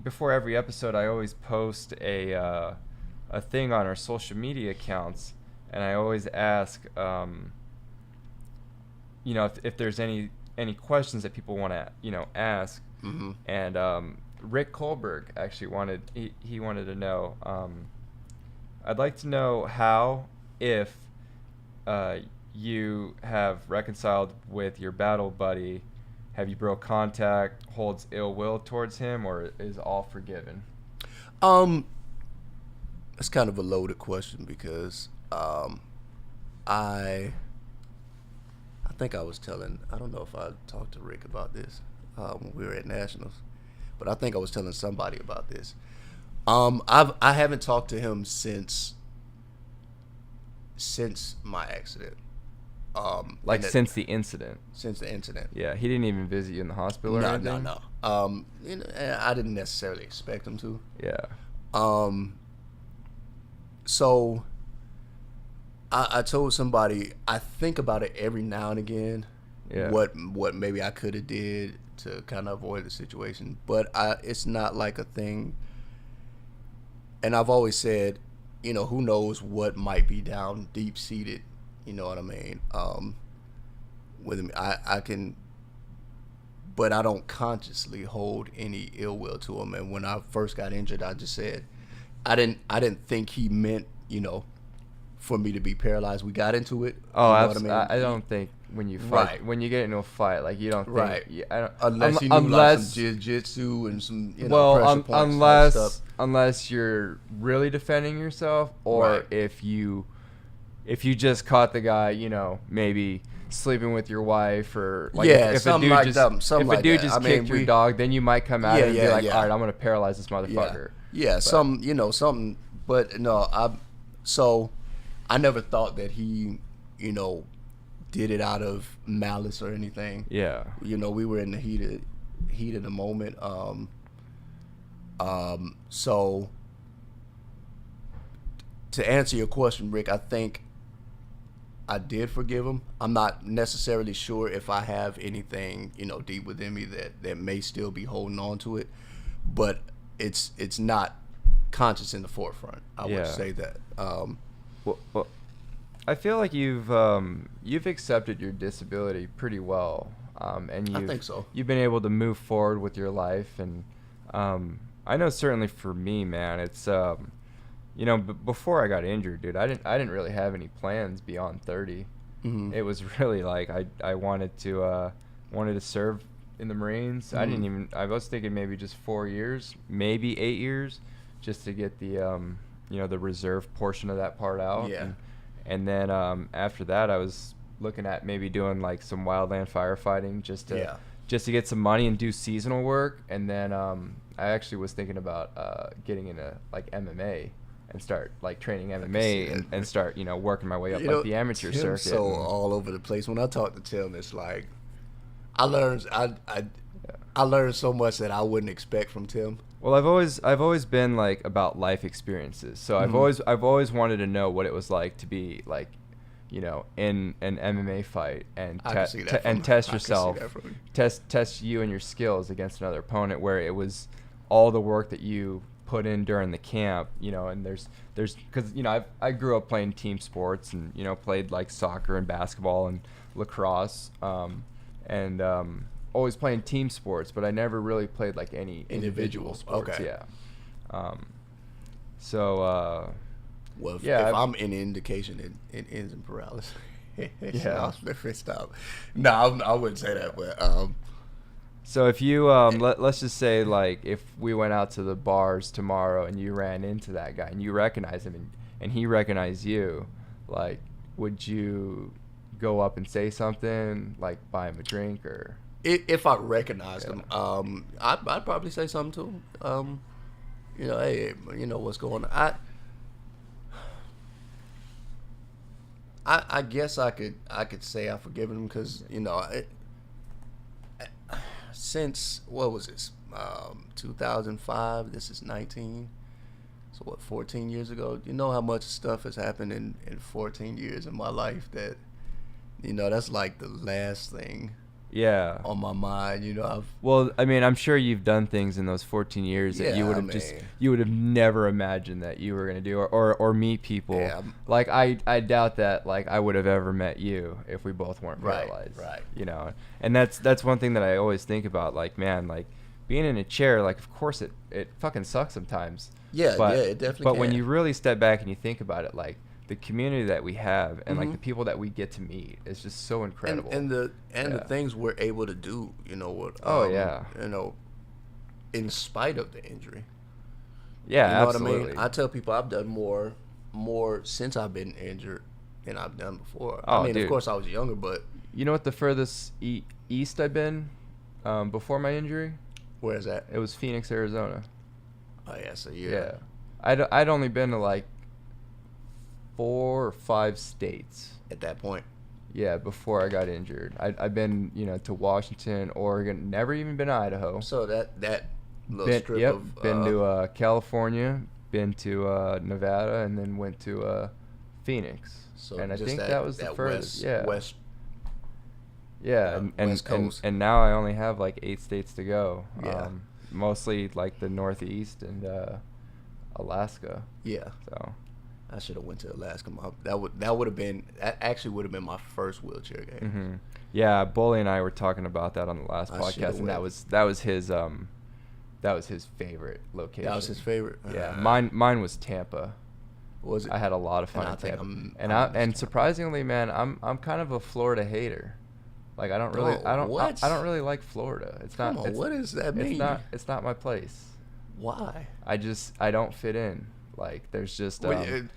before every episode, I always post a thing on our social media accounts, and I always ask, if there's any questions that people want to ask. Mm-hmm. And Rick Kohlberg actually wanted to know, I'd like to know how, if you have reconciled with your battle buddy, have you broke contact, holds ill will towards him, or is all forgiven? It's kind of a loaded question because I think I was telling, I don't know if I talked to Rick about this when we were at Nationals, but I think I was telling somebody about this. I haven't talked to him since my accident. Since the incident. Since the incident. Yeah, he didn't even visit you in the hospital or anything? No. I didn't necessarily expect him to. Yeah. So I told somebody I think about it every now and again. Yeah. What maybe I could have did to kind of avoid the situation, but it's not like a thing. And I've always said, who knows what might be down deep seated. You know what I mean? With me, I can, but I don't consciously hold any ill will to him. And when I first got injured, I just said, I didn't think he meant, for me to be paralyzed. We got into it. Oh, you know absolutely. what I mean? I don't think when you fight, Right. when you get into a fight, like you don't think, Right. I don't, Unless he knew like some jiu-jitsu and some, pressure points and stuff. unless you're really defending yourself, or Right. if you just caught the guy, maybe sleeping with your wife, or like if something a dude like just that. Something if a like dude that. just I mean, kicked your dog, then you might come out and be like, all right, I'm gonna paralyze this motherfucker. Yeah, something. But no, so I never thought that he, did it out of malice or anything. Yeah. We were in the heat of the moment. So to answer your question, Rick, I think I did forgive him. I'm not necessarily sure if I have anything, deep within me that may still be holding on to it, but it's not conscious in the forefront. I would say that. Well, I feel like you've accepted your disability pretty well, and I think so. You've been able to move forward with your life, and I know certainly for me, man, it's before I got injured, dude, I didn't really have any plans beyond 30. Mm-hmm. It was really like I wanted to serve in the Marines. Mm-hmm. I was thinking maybe just 4 years, maybe 8 years, just to get the the reserve portion of that part out. Yeah. And then after that, I was looking at maybe doing like some wildland firefighting just to get some money and do seasonal work. And then I actually was thinking about getting into like MMA and start like training MMA and start working my way up like the amateur circuit. So all over the place. When I talk to Tim, it's like I learned so much that I wouldn't expect from Tim. Well, I've always been like about life experiences. So Mm-hmm. I've always wanted to know what it was like to be like, in an MMA fight and test yourself, test you and your skills against another opponent, where it was all the work that you put in during the camp, and there's because I grew up playing team sports and played like soccer and basketball and lacrosse, and always playing team sports, but I never really played like any individual sports. Okay. Yeah. So Well, if I'm any indication, it ends in paralysis. Yeah. Stop. No, I wouldn't say that, but so if you let's just say like if we went out to the bars tomorrow and you ran into that guy and you recognize him and he recognized you, like would you go up and say something, like buy him a drink, or if I recognized him, I'd probably say something to him. Hey, what's going on? I guess I could say I've forgiven him because since what was this 2005? This is 19. So what, 14 years ago? You know how much stuff has happened in 14 years in my life that that's like the last thing. Yeah. On my mind, Well, I mean, I'm sure you've done things in those 14 years that you would have you would have never imagined that you were gonna do, or meet people. Yeah. Like I doubt that like I would have ever met you if we both weren't paralyzed. Right. And that's one thing that I always think about. Like, man, like being in a chair, like of course it fucking sucks sometimes. Yeah, but, it definitely. But when you really step back and you think about it, like the community that we have and like Mm-hmm. the people that we get to meet is just so incredible. And the things we're able to do, in spite of the injury. Yeah, absolutely. absolutely. What I mean? I tell people I've done more since I've been injured than I've done before. Oh, I mean, dude. Of course I was younger, but You know what the furthest east I've been before my injury? Where's that? It was Phoenix, Arizona. Oh yeah, so Yeah. I'd only been to like 4 or 5 states. At that point. Yeah, before I got injured. I've been, to Washington, Oregon, never even been to Idaho. So that little strip of been to California, been to Nevada, and then went to Phoenix. So and I just think that was the furthest. West. Yeah, West Coast. And now I only have like 8 states to go. Yeah. Mostly like the Northeast and Alaska. Yeah. So I should have went to Alaska. That actually would have been my first wheelchair game. Mm-hmm. Yeah, Bully and I were talking about that on the last podcast, and that was his favorite location. That was his favorite. Yeah, mine was Tampa. Was it? I had a lot of fun in Tampa. And surprisingly, man, I'm kind of a Florida hater. Like I don't really like Florida. It's not. What does that mean? It's not my place. Why? I don't fit in. Like there's just Florida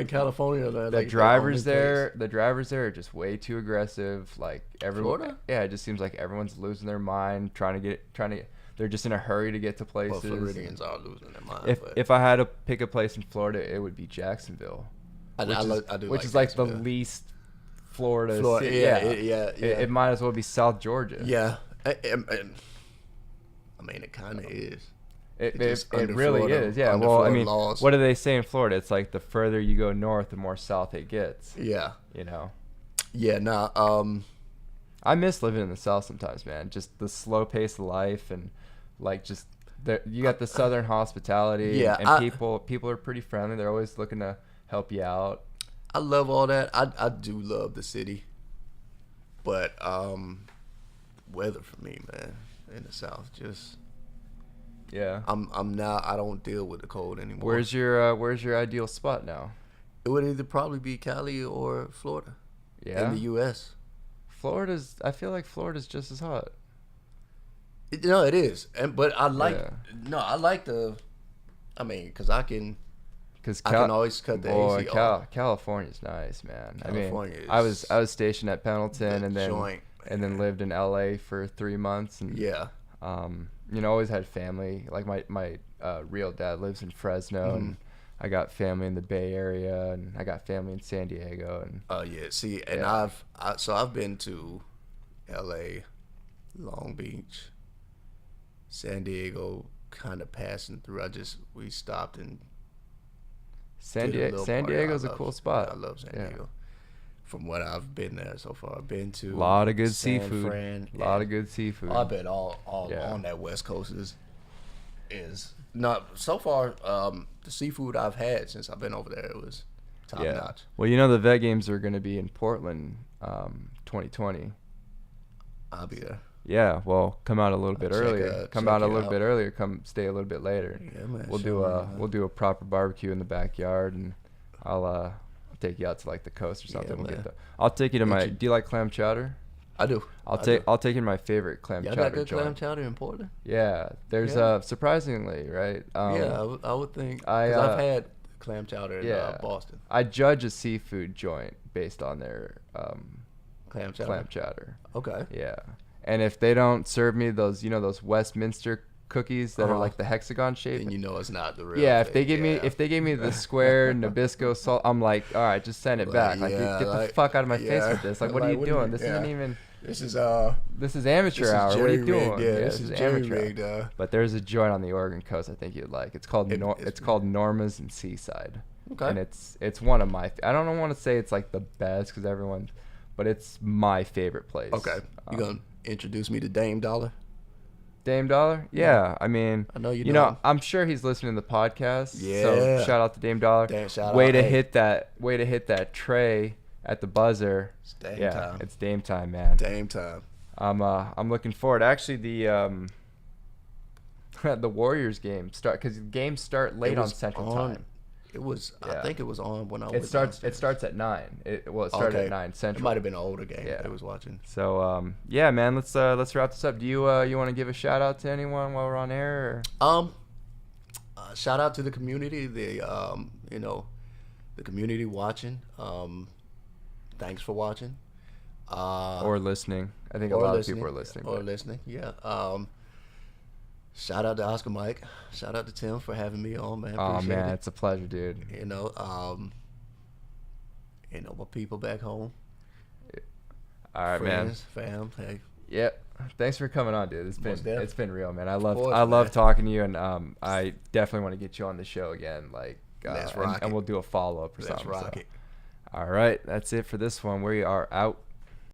and California. The drivers there are just way too aggressive. Like everyone. Florida? Yeah, it just seems like everyone's losing their mind trying to. They're just in a hurry to get to places. Well, Floridians are losing their mind. If I had to pick a place in Florida, it would be Jacksonville. Which is like the least Florida city. Yeah. It might as well be South Georgia. Yeah. I mean, it kind of is. It really Florida, is. Yeah. Well, I mean, laws. What do they say in Florida? It's like the further you go north, the more south it gets. Yeah. Yeah. Nah. I miss living in the South sometimes, man. Just the slow pace of life and like just you got the Southern hospitality. Yeah. And people are pretty friendly. They're always looking to help you out. I love all that. I do love the city, but weather for me, man, in the South, just yeah. I don't deal with the cold anymore. Where's your ideal spot now? It would either probably be Cali or Florida. Yeah. In the U.S. I feel like Florida's just as hot. It is, but I like because I can always cut the AC off. California's nice, man. California I was stationed at Pendleton and then lived in LA for 3 months and always had family. Like my real dad lives in Fresno and I got family in the Bay Area and I got family in San Diego and I've been to LA, Long Beach, San Diego, kind of passing through. We stopped and San Diego's a cool spot. I love San Diego. From what I've been there so far, I've been to a lot of good San seafood. Fran, a lot of good seafood. I bet all on that West Coast is not so far. The seafood I've had since I've been over there, it was top notch. Well, the vet games are going to be in Portland, 2020. I'll be there. Yeah, well, come out a little bit earlier. Come stay a little bit later. Yeah, man. We'll do a proper barbecue in the backyard, and I'll take you out to like the coast or something. I'll take you to my. Do you like clam chowder? I do. I'll take you to my favorite clam chowder. Y'all got good clam chowder in Portland? Yeah, there's surprisingly, right? I would think. Because I've had clam chowder in Boston. I judge a seafood joint based on their clam chowder. Okay. Yeah. And if they don't serve me those Westminster cookies that are like the hexagon shape, then it's not the real. Yeah, thing. if they gave me the square Nabisco salt, I'm like, all right, just send it back. Like, get the fuck out of my face with this. Like, what are you doing? This isn't even. This is amateur hour. What are you doing? Yeah, this is amateur. But there's a joint on the Oregon coast I think you'd like. It's called Norma's in Seaside. Okay. And it's one of my. I don't want to say it's like the best but it's my favorite place. Okay. You gonna introduce me to Dame Dollar? Dame Dollar? Yeah. I mean, I know you know. I'm sure he's listening to the podcast. Yeah. So shout out to Dame Dollar. Way to hit that tray at the buzzer. It's Dame time. It's Dame time, man. Dame time. I'm looking forward. Actually, the the Warriors game because games start late on Central Time. It was. I think it was on when I was. It starts at 9. It started at 9 Central. It might have been an older game that I was watching. So man, let's wrap this up. Do you want to give a shout out to anyone while we're on air? Or? Shout out to the community. The community watching. Thanks for watching. Or listening. I think a lot of people are listening. Or listening, yeah. Shout out to Oscar Mike. Shout out to Tim for having me on, man. Oh Appreciate man, it. it's a pleasure, dude. My people back home. All right, friends, man. Fam, hey. Yep. Thanks for coming on, dude. It's been real, man. I love talking to you, and I definitely want to get you on the show again. Like, Let's rock and we'll do a follow up or Let's something. rock it. All right, that's it for this one. We are out.